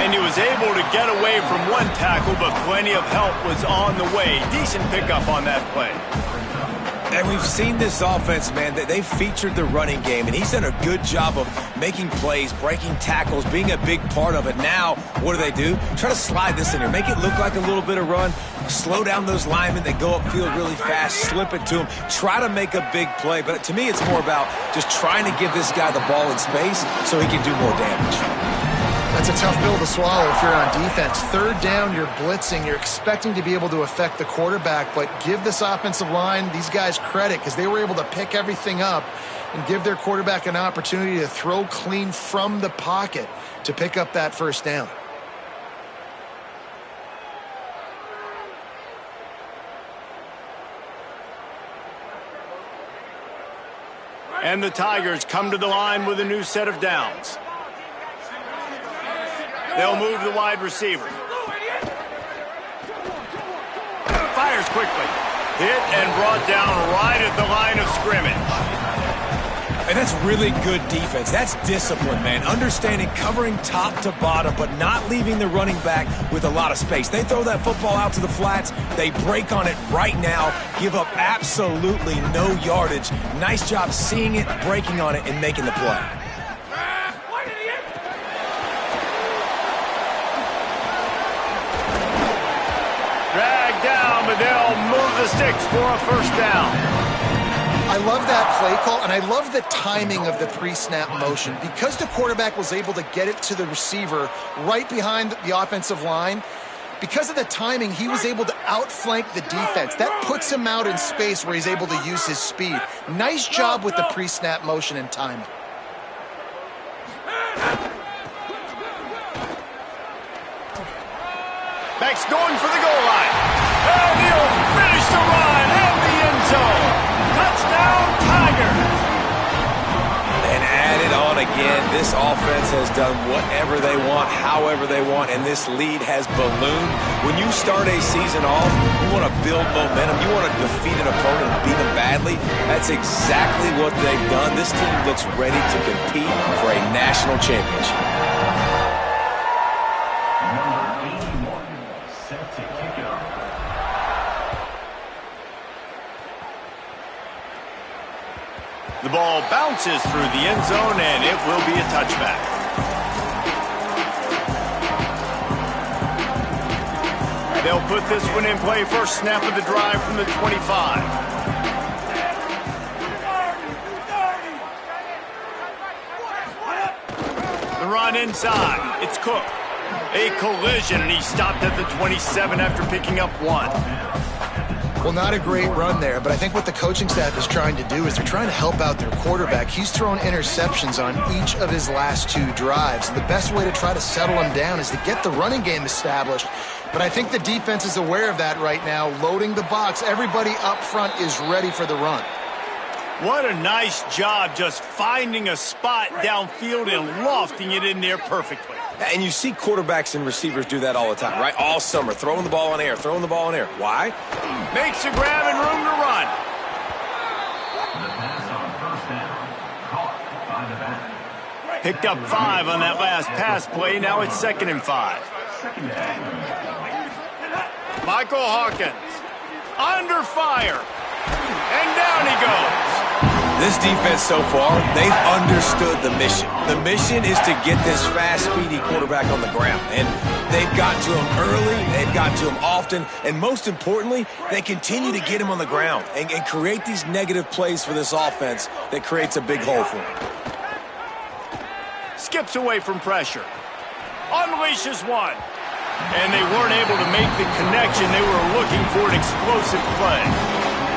And he was able to get away from one tackle, but plenty of help was on the way. Decent pickup on that play. And we've seen this offense, man, that they've featured the running game, and he's done a good job of making plays, breaking tackles, being a big part of it. Now, what do? Try to slide this in here, make it look like a little bit of run, slow down those linemen that go upfield really fast, slip it to him, try to make a big play. But to me, it's more about just trying to give this guy the ball in space so he can do more damage. That's a tough pill to swallow if you're on defense. Third down, you're blitzing. You're expecting to be able to affect the quarterback, but give this offensive line, these guys, credit because they were able to pick everything up and give their quarterback an opportunity to throw clean from the pocket to pick up that first down. And the Tigers come to the line with a new set of downs. They'll move the wide receiver. Fires quickly. Hit and brought down right at the line of scrimmage. And that's really good defense. That's discipline, man. Understanding, covering top to bottom, but not leaving the running back with a lot of space. They throw that football out to the flats. They break on it right now, give up absolutely no yardage. Nice job seeing it, breaking on it, and making the play. they'll move the sticks for a first down. I love that play call, and I love the timing of the pre-snap motion. Because the quarterback was able to get it to the receiver right behind the offensive line, because of the timing, he was able to outflank the defense. That puts him out in space where he's able to use his speed. Nice job with the pre-snap motion and timing. Back's going for the goal line. And he'll finish the run in the end zone. Touchdown, Tigers. And add it on again. This offense has done whatever they want, however they want, and this lead has ballooned. When you start a season off, you want to build momentum. You want to defeat an opponent and beat them badly. That's exactly what they've done. This team looks ready to compete for a national championship. The ball bounces through the end zone, and it will be a touchback. They'll put this one in play. First snap of the drive from the 25. The run inside. It's Cook. A collision, and he stopped at the 27 after picking up 1. Well, not a great run there, but I think what the coaching staff is trying to do is they're trying to help out their quarterback. He's thrown interceptions on each of his last 2 drives. The best way to try to settle him down is to get the running game established. But I think the defense is aware of that right now, loading the box. Everybody up front is ready for the run. What a nice job just finding a spot downfield and lofting it in there perfectly. And you see quarterbacks and receivers do that all the time, right? All summer, throwing the ball in air, throwing the ball in air. Why? Makes a grab and room to run. Picked up 5 on that last pass play. Now it's 2nd and 5. Michael Hawkins under fire. And down he goes. This defense so far, they've understood the mission. The mission is to get this fast, speedy quarterback on the ground. And they've gotten to him early, they've gotten to him often, and most importantly, they continue to get him on the ground and create these negative plays for this offense that creates a big hole for him. Skips away from pressure. Unleashes one. And they weren't able to make the connection. They were looking for an explosive play.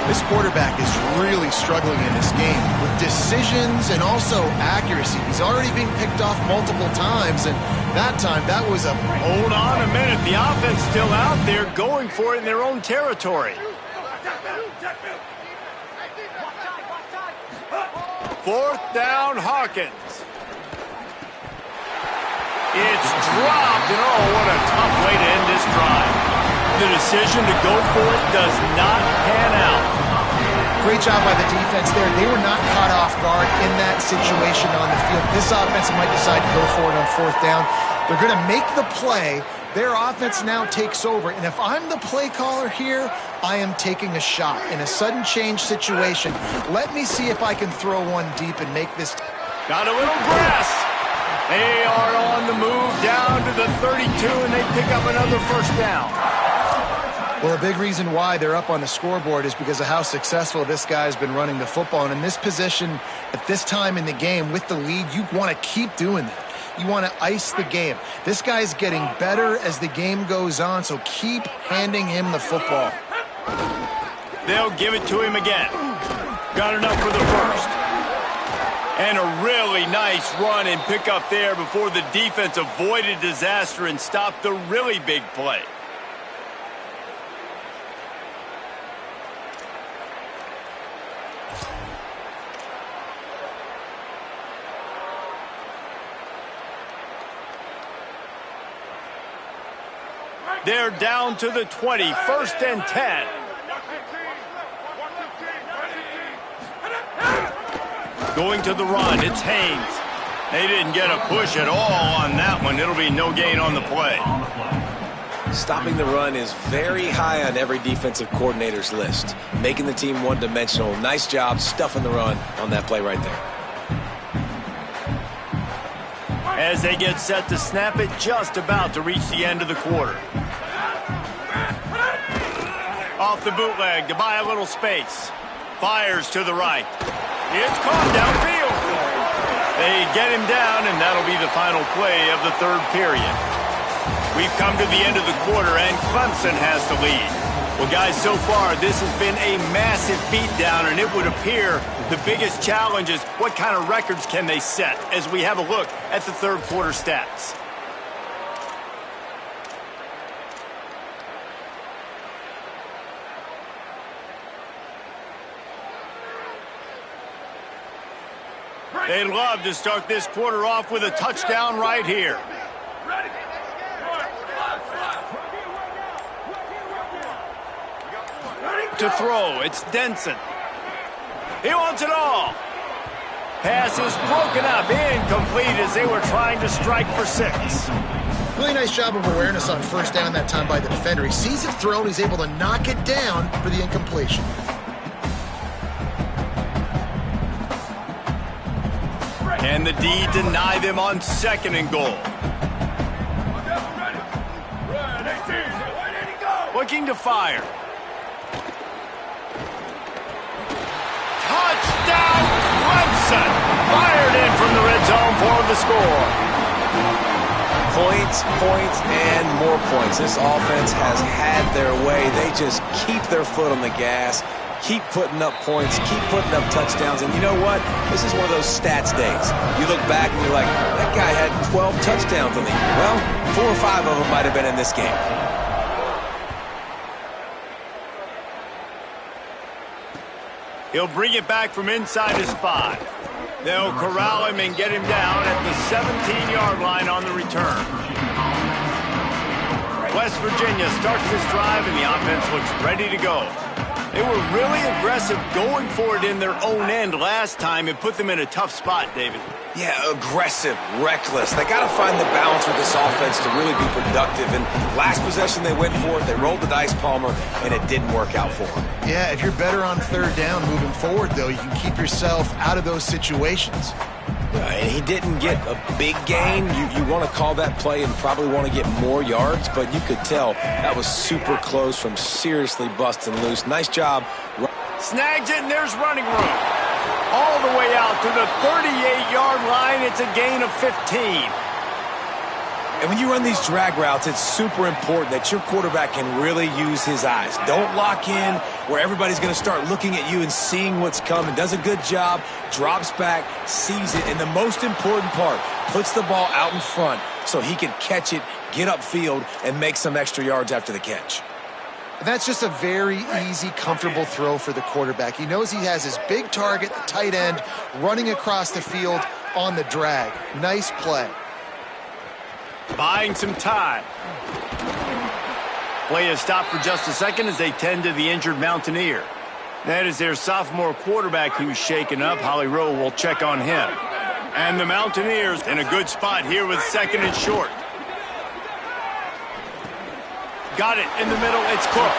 This quarterback is really struggling in this game with decisions and also accuracy. He's already being picked off multiple times, and that time, that was a... Hold on a minute. The offense still out there going for it in their own territory. 4th down, Hawkins. It's dropped, and oh, what a tough way to end this drive. The decision to go for it does not pan out. Great job by the defense there. They were not caught off guard in that situation on the field. This offense might decide to go for it on 4th down. They're going to make the play. Their offense now takes over. And if I'm the play caller here, I am taking a shot. In a sudden change situation, let me see if I can throw one deep and make this. Got a little grass. They are on the move down to the 32, and they pick up another first down. Well, a big reason why they're up on the scoreboard is because of how successful this guy's been running the football. And in this position, at this time in the game, with the lead, you want to keep doing that. You want to ice the game. This guy's getting better as the game goes on, so keep handing him the football. They'll give it to him again. Got enough for the first. And a really nice run and pick up there before the defense avoided disaster and stopped the really big play. They're down to the 20, 1st and 10. Going to the run, it's Haynes. They didn't get a push at all on that one. It'll be no gain on the play. Stopping the run is very high on every defensive coordinator's list. Making the team one-dimensional. Nice job stuffing the run on that play right there. As they get set to snap it, just about to reach the end of the quarter. Off the bootleg to buy a little space. Fires to the right. It's caught downfield. They get him down, and that'll be the final play of the third period. We've come to the end of the quarter, and Clemson has the lead. Well, guys, so far, this has been a massive beatdown, and it would appear the biggest challenge is what kind of records can they set as we have a look at the third quarter stats. They'd love to start this quarter off with a touchdown right here. To throw, it's Denson. He wants it all. Pass is broken up, incomplete as they were trying to strike for 6. Really nice job of awareness on first down that time by the defender. He sees it thrown, he's able to knock it down for the incompletion. And the D deny them on 2nd and goal. Looking to fire. Touchdown, Clemson! Fired in from the red zone for the score. Points, points, and more points. This offense has had their way. They just keep their foot on the gas, keep putting up points, keep putting up touchdowns. And you know what? This is one of those stats days. You look back and you're like, that guy had 12 touchdowns on the year. Well, 4 or 5 of them might have been in this game. He'll bring it back from inside his 5. They'll corral him and get him down at the 17-yard line on the return. West Virginia starts this drive, and the offense looks ready to go. They were really aggressive going for it in their own end last time and put them in a tough spot, David. Yeah, aggressive, reckless. They got to find the balance with this offense to really be productive. And last possession they went for it, they rolled the dice, Palmer, and it didn't work out for them. Yeah, if you're better on third down moving forward, though, you can keep yourself out of those situations. And he didn't get a big gain. You want to call that play and probably want to get more yards, but you could tell that was super close from seriously busting loose. Nice job. Snags it, and there's running room. All the way out to the 38-yard line. It's a gain of 15. And when you run these drag routes, it's super important that your quarterback can really use his eyes. Don't lock in where everybody's going to start looking at you and seeing what's coming. Does a good job, drops back, sees it, and the most important part, puts the ball out in front so he can catch it, get upfield, and make some extra yards after the catch. That's just a very easy, comfortable throw for the quarterback. He knows he has his big target, the tight end, running across the field on the drag. Nice play. Buying some time. Play is stopped for just a second as they tend to the injured Mountaineer. That is their sophomore quarterback who's shaken up. Holly Rowe will check on him. And the Mountaineers in a good spot here with 2nd and short. Got it in the middle. It's Cook.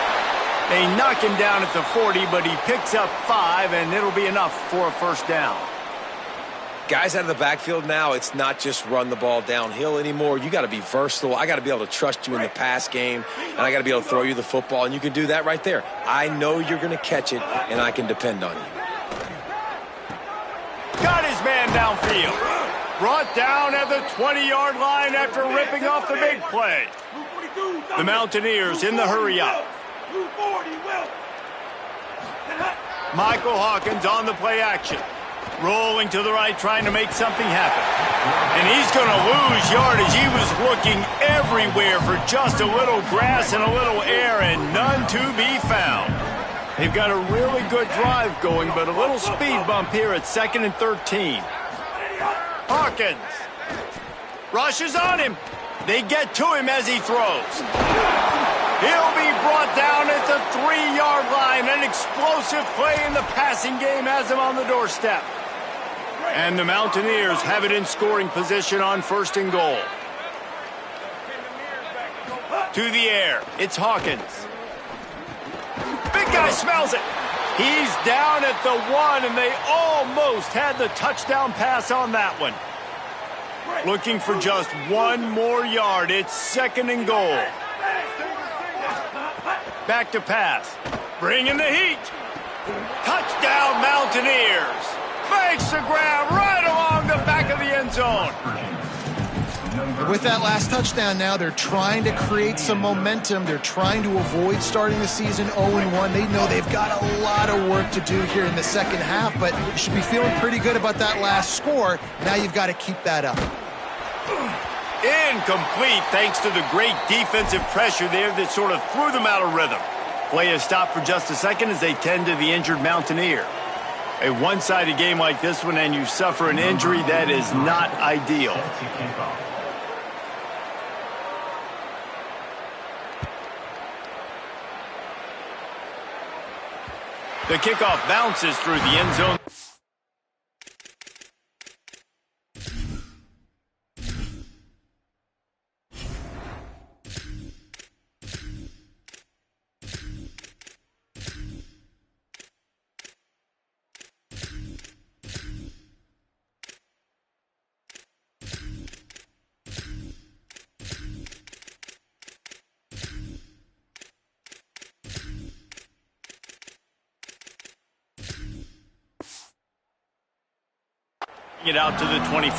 They knock him down at the 40, but he picks up 5, and it'll be enough for a first down. Guys out of the backfield now, it's not just run the ball downhill anymore. You got to be versatile. I got to be able to trust you in the pass game, and I got to be able to throw you the football, and you can do that right there. I know you're going to catch it, and I can depend on you. Got his man downfield. Brought down at the 20-yard line after ripping off the big play. The Mountaineers in the hurry up. Michael Hawkins on the play action. Rolling to the right, trying to make something happen. And he's going to lose yardage. He was looking everywhere for just a little grass and a little air, and none to be found. They've got a really good drive going, but a little speed bump here at 2nd and 13. Hawkins rushes on him. They get to him as he throws. He'll be brought down at the 3-yard line. An explosive play in the passing game has him on the doorstep. And the Mountaineers have it in scoring position on 1st and goal. To the air, it's Hawkins. Big guy smells it. He's down at the 1, and they almost had the touchdown pass on that one. Looking for just 1 more yard. It's 2nd and goal. Back to pass. Bringing the heat. Touchdown, Mountaineers. Makes the grab right along the back of the end zone. With that last touchdown now, they're trying to create some momentum. They're trying to avoid starting the season 0-1. They know they've got a lot of work to do here in the second half, but you should be feeling pretty good about that last score. Now you've got to keep that up. Incomplete thanks to the great defensive pressure there that sort of threw them out of rhythm. Play is stopped for just a second as they tend to the injured Mountaineer. A one-sided game like this one and you suffer an injury, that is not ideal. The kickoff bounces through the end zone. It out to the 25.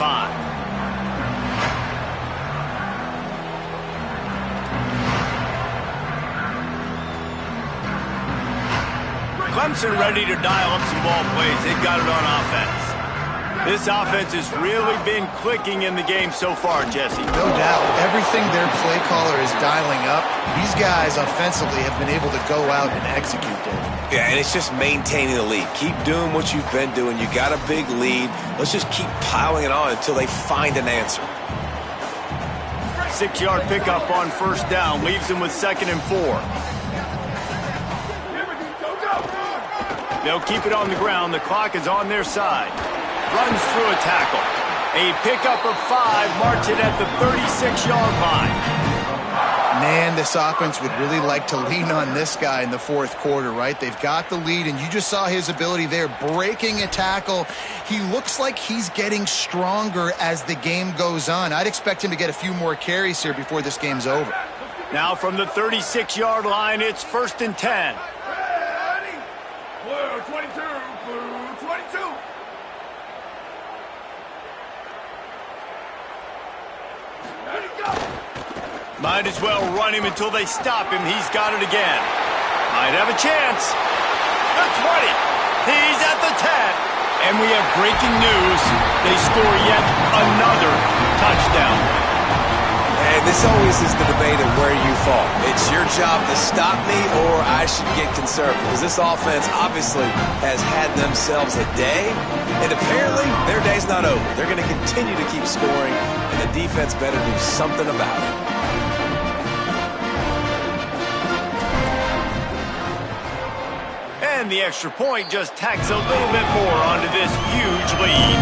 Clemson ready to dial up some ball plays. They've got it on offense. This offense has really been clicking in the game so far, Jesse. No doubt. Everything their play caller is dialing up, these guys offensively have been able to go out and execute it. Yeah, and it's just maintaining the lead. Keep doing what you've been doing. You got a big lead. Let's just keep piling it on until they find an answer. 6-yard pickup on first down. Leaves them with 2nd and 4. They'll keep it on the ground. The clock is on their side. Runs through a tackle. A pickup of 5. Marks it at the 36-yard line. Man, this offense would really like to lean on this guy in the fourth quarter, right? They've got the lead, and you just saw his ability there, breaking a tackle. He looks like he's getting stronger as the game goes on. I'd expect him to get a few more carries here before this game's over. Now from the 36-yard line, it's 1st and 10. Ready? Blue 22, blue 22. Ready, go. Might as well run him until they stop him. He's got it again. Might have a chance. The 20. He's at the 10. And we have breaking news. They score yet another touchdown. And this always is the debate of where you fall. It's your job to stop me or I should get conservative. Because this offense obviously has had themselves a day. And apparently their day's not over. They're going to continue to keep scoring. And the defense better do something about it. And the extra point just tacks a little bit more onto this huge lead.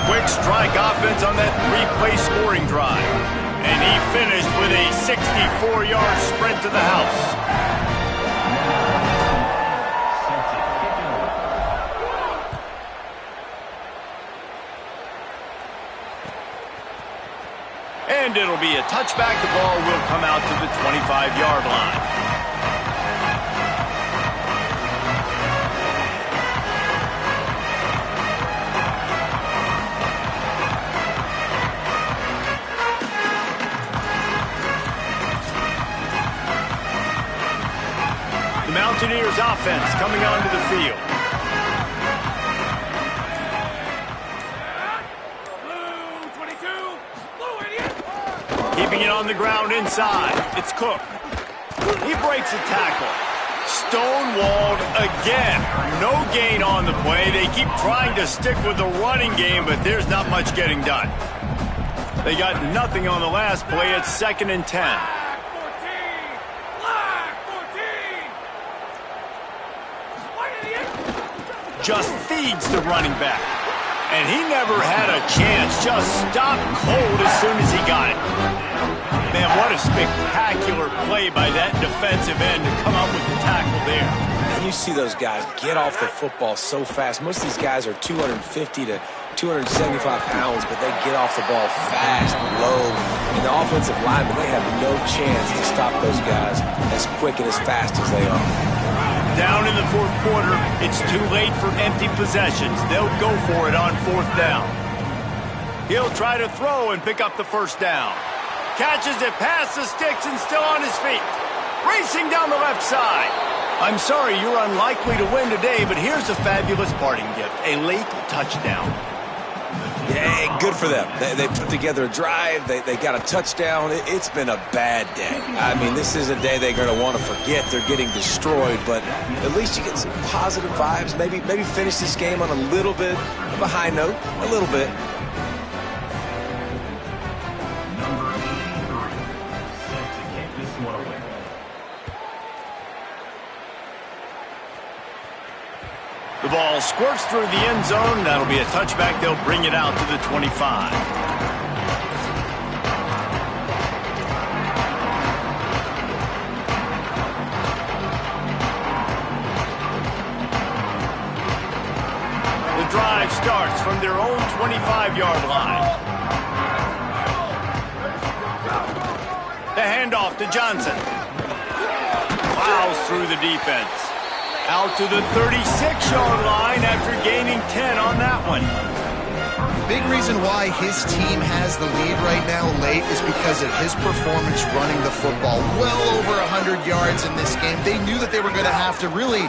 Quick strike offense on that 3-play scoring drive. And he finished with a 64-yard sprint to the house. And it'll be a touchback. The ball will come out to the 25-yard line. Mountaineers offense coming onto the field. Blue 22, blue idiot. Keeping it on the ground inside. It's Cook. He breaks a tackle. Stonewalled again. No gain on the play. They keep trying to stick with the running game, but there's not much getting done. They got nothing on the last play. It's 2nd and 10. Just feeds the running back. And he never had a chance. Just stopped cold as soon as he got it. Man, what a spectacular play by that defensive end to come up with the tackle there. And you see those guys get off the football so fast. Most of these guys are 250 to 275 pounds, but they get off the ball fast, low. And the offensive linemen, they have no chance to stop those guys as quick and as fast as they are. Down in the fourth quarter, it's too late for empty possessions. They'll go for it on fourth down. He'll try to throw and pick up the first down. Catches it past the sticks and still on his feet. Racing down the left side. I'm sorry you're unlikely to win today, but here's a fabulous parting gift. A late touchdown. Yeah, good for them. They put together a drive. They got a touchdown. It's been a bad day. I mean, this is a day they're going to want to forget. They're getting destroyed, but at least you get some positive vibes. Maybe finish this game on a little bit of a high note. A little bit. The ball squirts through the end zone. That'll be a touchback. They'll bring it out to the 25. The drive starts from their own 25-yard line. The handoff to Johnson. Plows through the defense. Out to the 36-yard line after gaining 10 on that one. Big reason why his team has the lead right now late is because of his performance running the football. Well over 100 yards in this game. They knew that they were going to have to really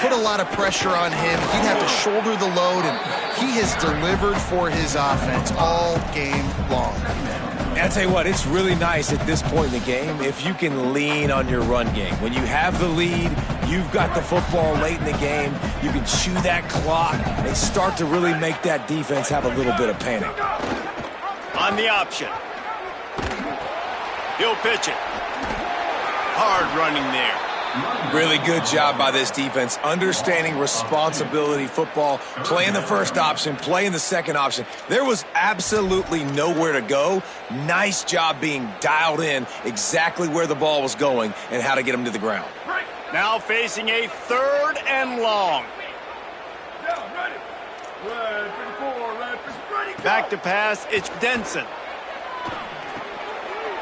put a lot of pressure on him. He'd have to shoulder the load, and he has delivered for his offense all game long. I'll tell you what, it's really nice at this point in the game if you can lean on your run game. When you have the lead, you've got the football late in the game, you can chew that clock and start to really make that defense have a little bit of panic. On the option. He'll pitch it. Hard running there. Really good job by this defense, understanding responsibility football, playing the first option, playing the second option. There was absolutely nowhere to go. Nice job being dialed in exactly where the ball was going and how to get him to the ground. Now facing a third and long. Back to pass, it's Denson.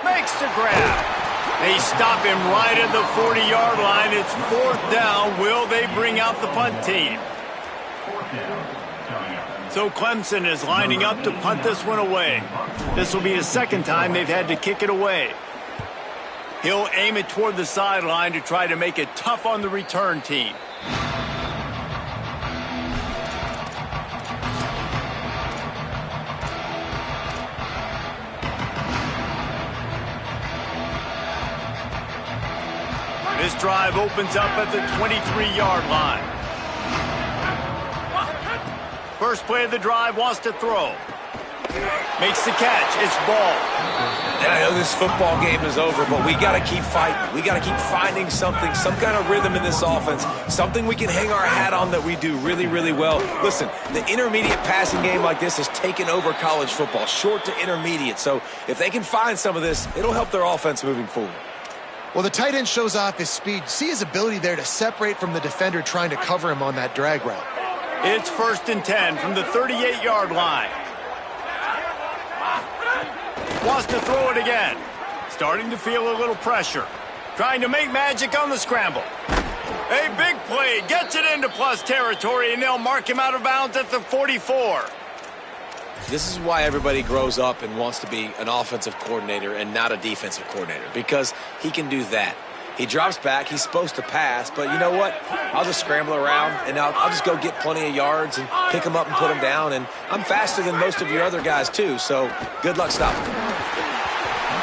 Makes the grab. They stop him right at the 40-yard line. It's fourth down. Will they bring out the punt team? So Clemson is lining up to punt this one away. This will be the second time they've had to kick it away. He'll aim it toward the sideline to try to make it tough on the return team. This drive opens up at the 23-yard line. First play of the drive, wants to throw. Makes the catch. It's ball. And I know this football game is over, but we got to keep fighting. We got to keep finding something, some kind of rhythm in this offense, something we can hang our hat on that we do really, really well. Listen, the intermediate passing game like this has taken over college football, short to intermediate. So if they can find some of this, it'll help their offense moving forward. Well, the tight end shows off his speed. See his ability there to separate from the defender trying to cover him on that drag route. It's 1st and 10 from the 38-yard line. Wants to throw it again. Starting to feel a little pressure. Trying to make magic on the scramble. A big play. Gets it into plus territory, and they'll mark him out of bounds at the 44. This is why everybody grows up and wants to be an offensive coordinator and not a defensive coordinator, because he can do that. He drops back. He's supposed to pass, but you know what? I'll just scramble around, and I'll just go get plenty of yards and pick him up and put him down, and I'm faster than most of your other guys, too, so good luck stopping him.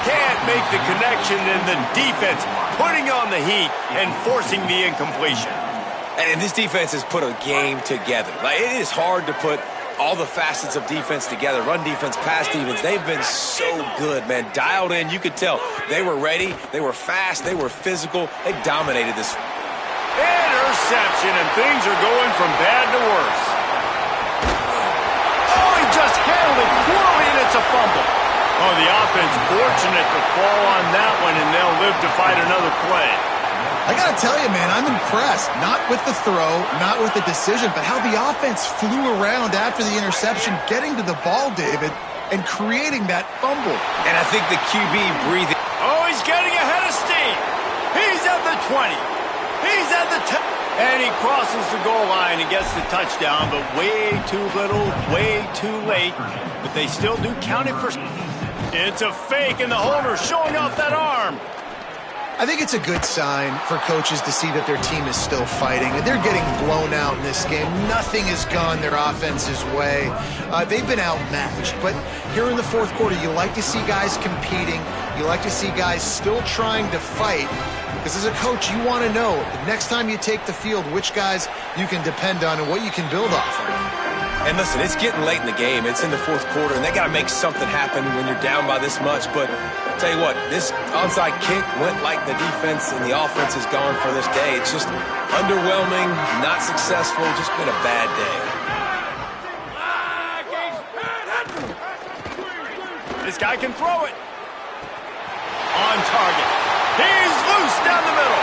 Can't make the connection, and the defense putting on the heat and forcing the incompletion. And this defense has put a game together. Like, it is hard to put all the facets of defense together. Run defense, pass defense. They've been so good, man. Dialed in. You could tell. They were ready. They were fast. They were physical. They dominated this. Interception, and things are going from bad to worse. Oh, he just handled it poorly, and it's a fumble. Oh, the offense fortunate to fall on that one, and they'll live to fight another play. I got to tell you, man, I'm impressed. Not with the throw, not with the decision, but how the offense flew around after the interception, getting to the ball, David, and creating that fumble. And I think the QB breathing. Oh, he's getting ahead of steam. He's at the 20. He's at the 10. And he crosses the goal line and gets the touchdown, but way too little, way too late. But they still do count it for... It's a fake, and the holder showing off that arm. I think it's a good sign for coaches to see that their team is still fighting. And they're getting blown out in this game. Nothing has gone their offense's way. They've been outmatched. But here in the fourth quarter, you like to see guys competing. You like to see guys still trying to fight. Because as a coach, you want to know the next time you take the field which guys you can depend on and what you can build off of. And listen, it's getting late in the game. It's in the fourth quarter, and they got to make something happen when you're down by this much. But I'll tell you what, this onside kick went like the defense and the offense is gone for this day. It's just underwhelming, not successful, just been a bad day. This guy can throw it. On target. He's loose down the middle.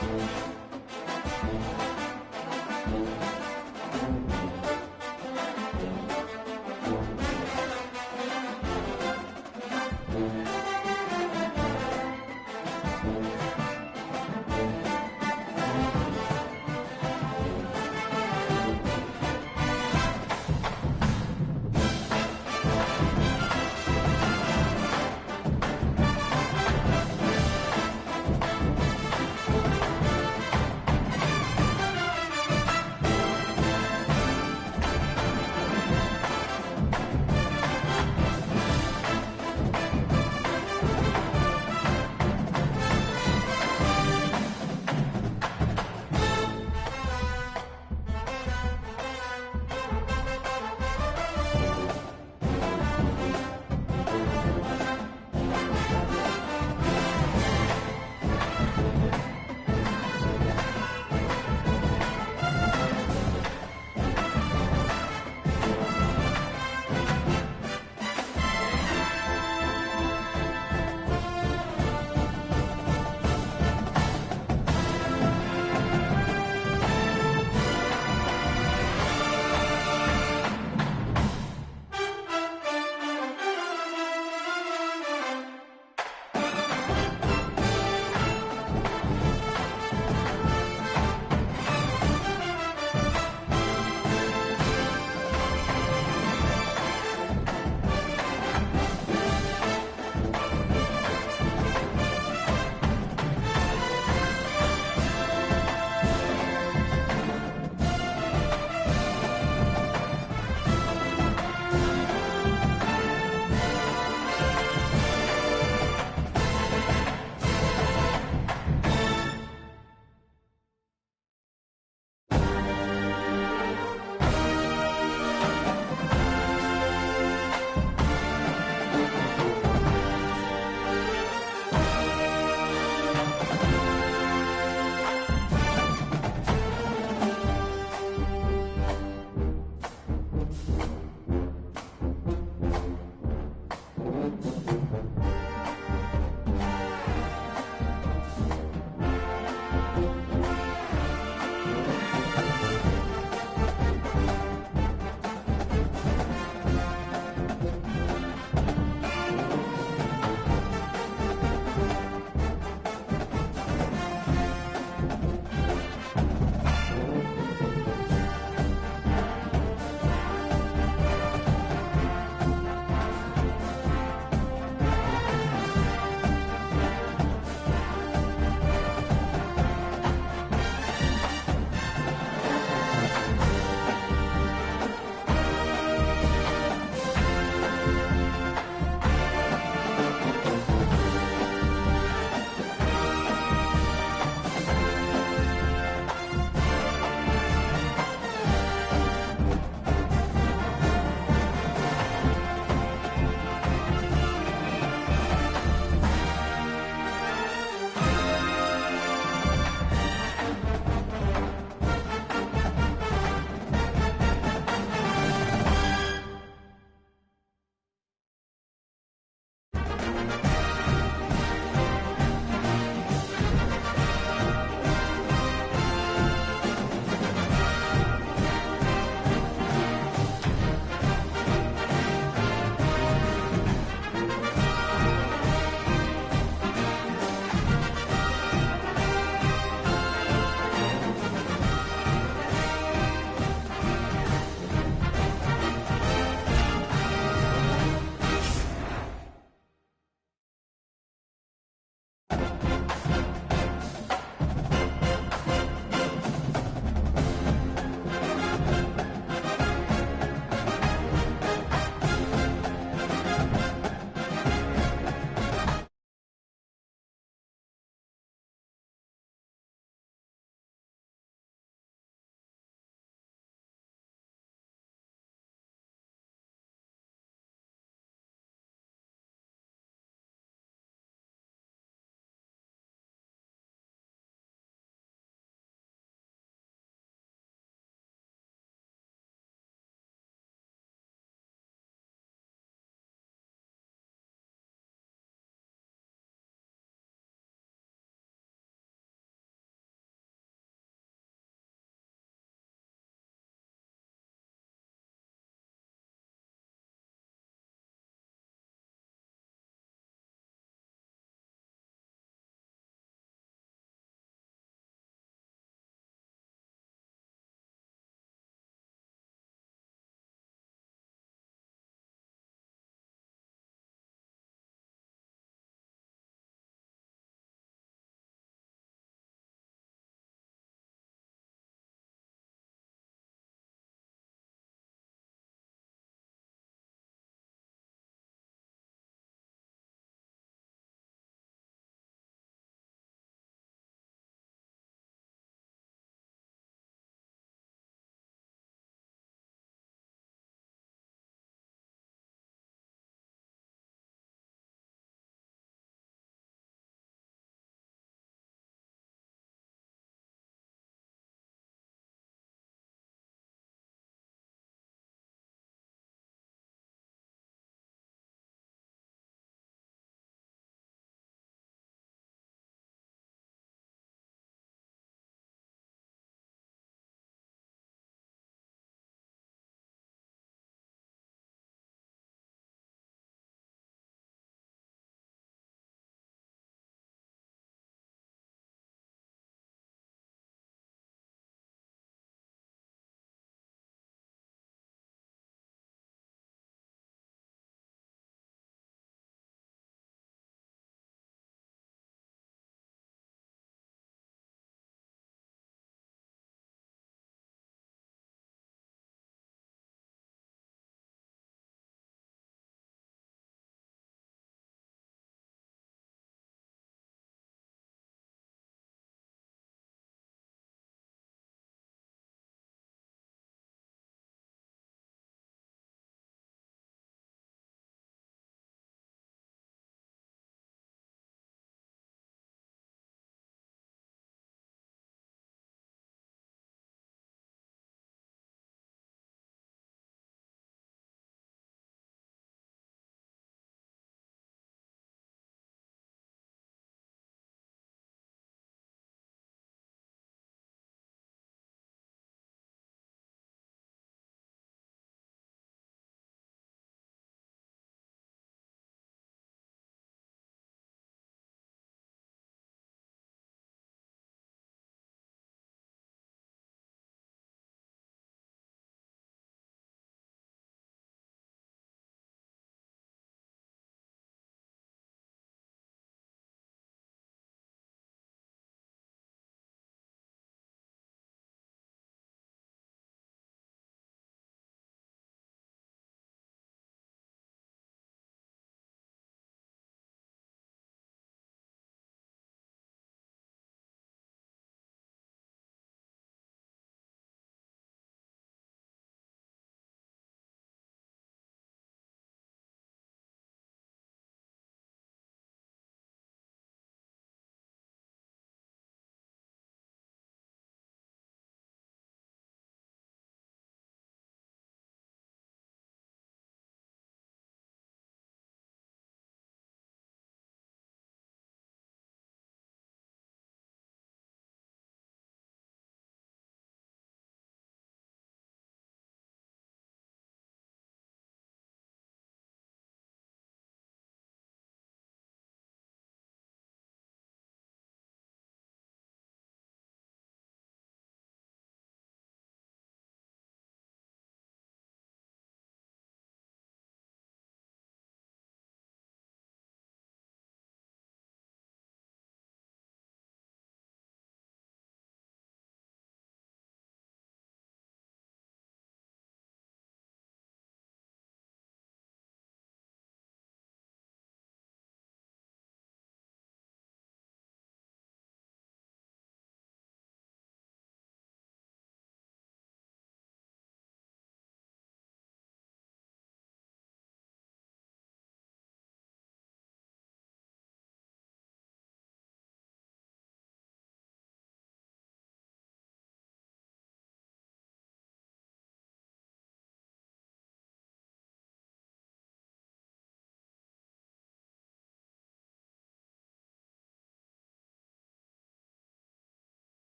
Blue 22.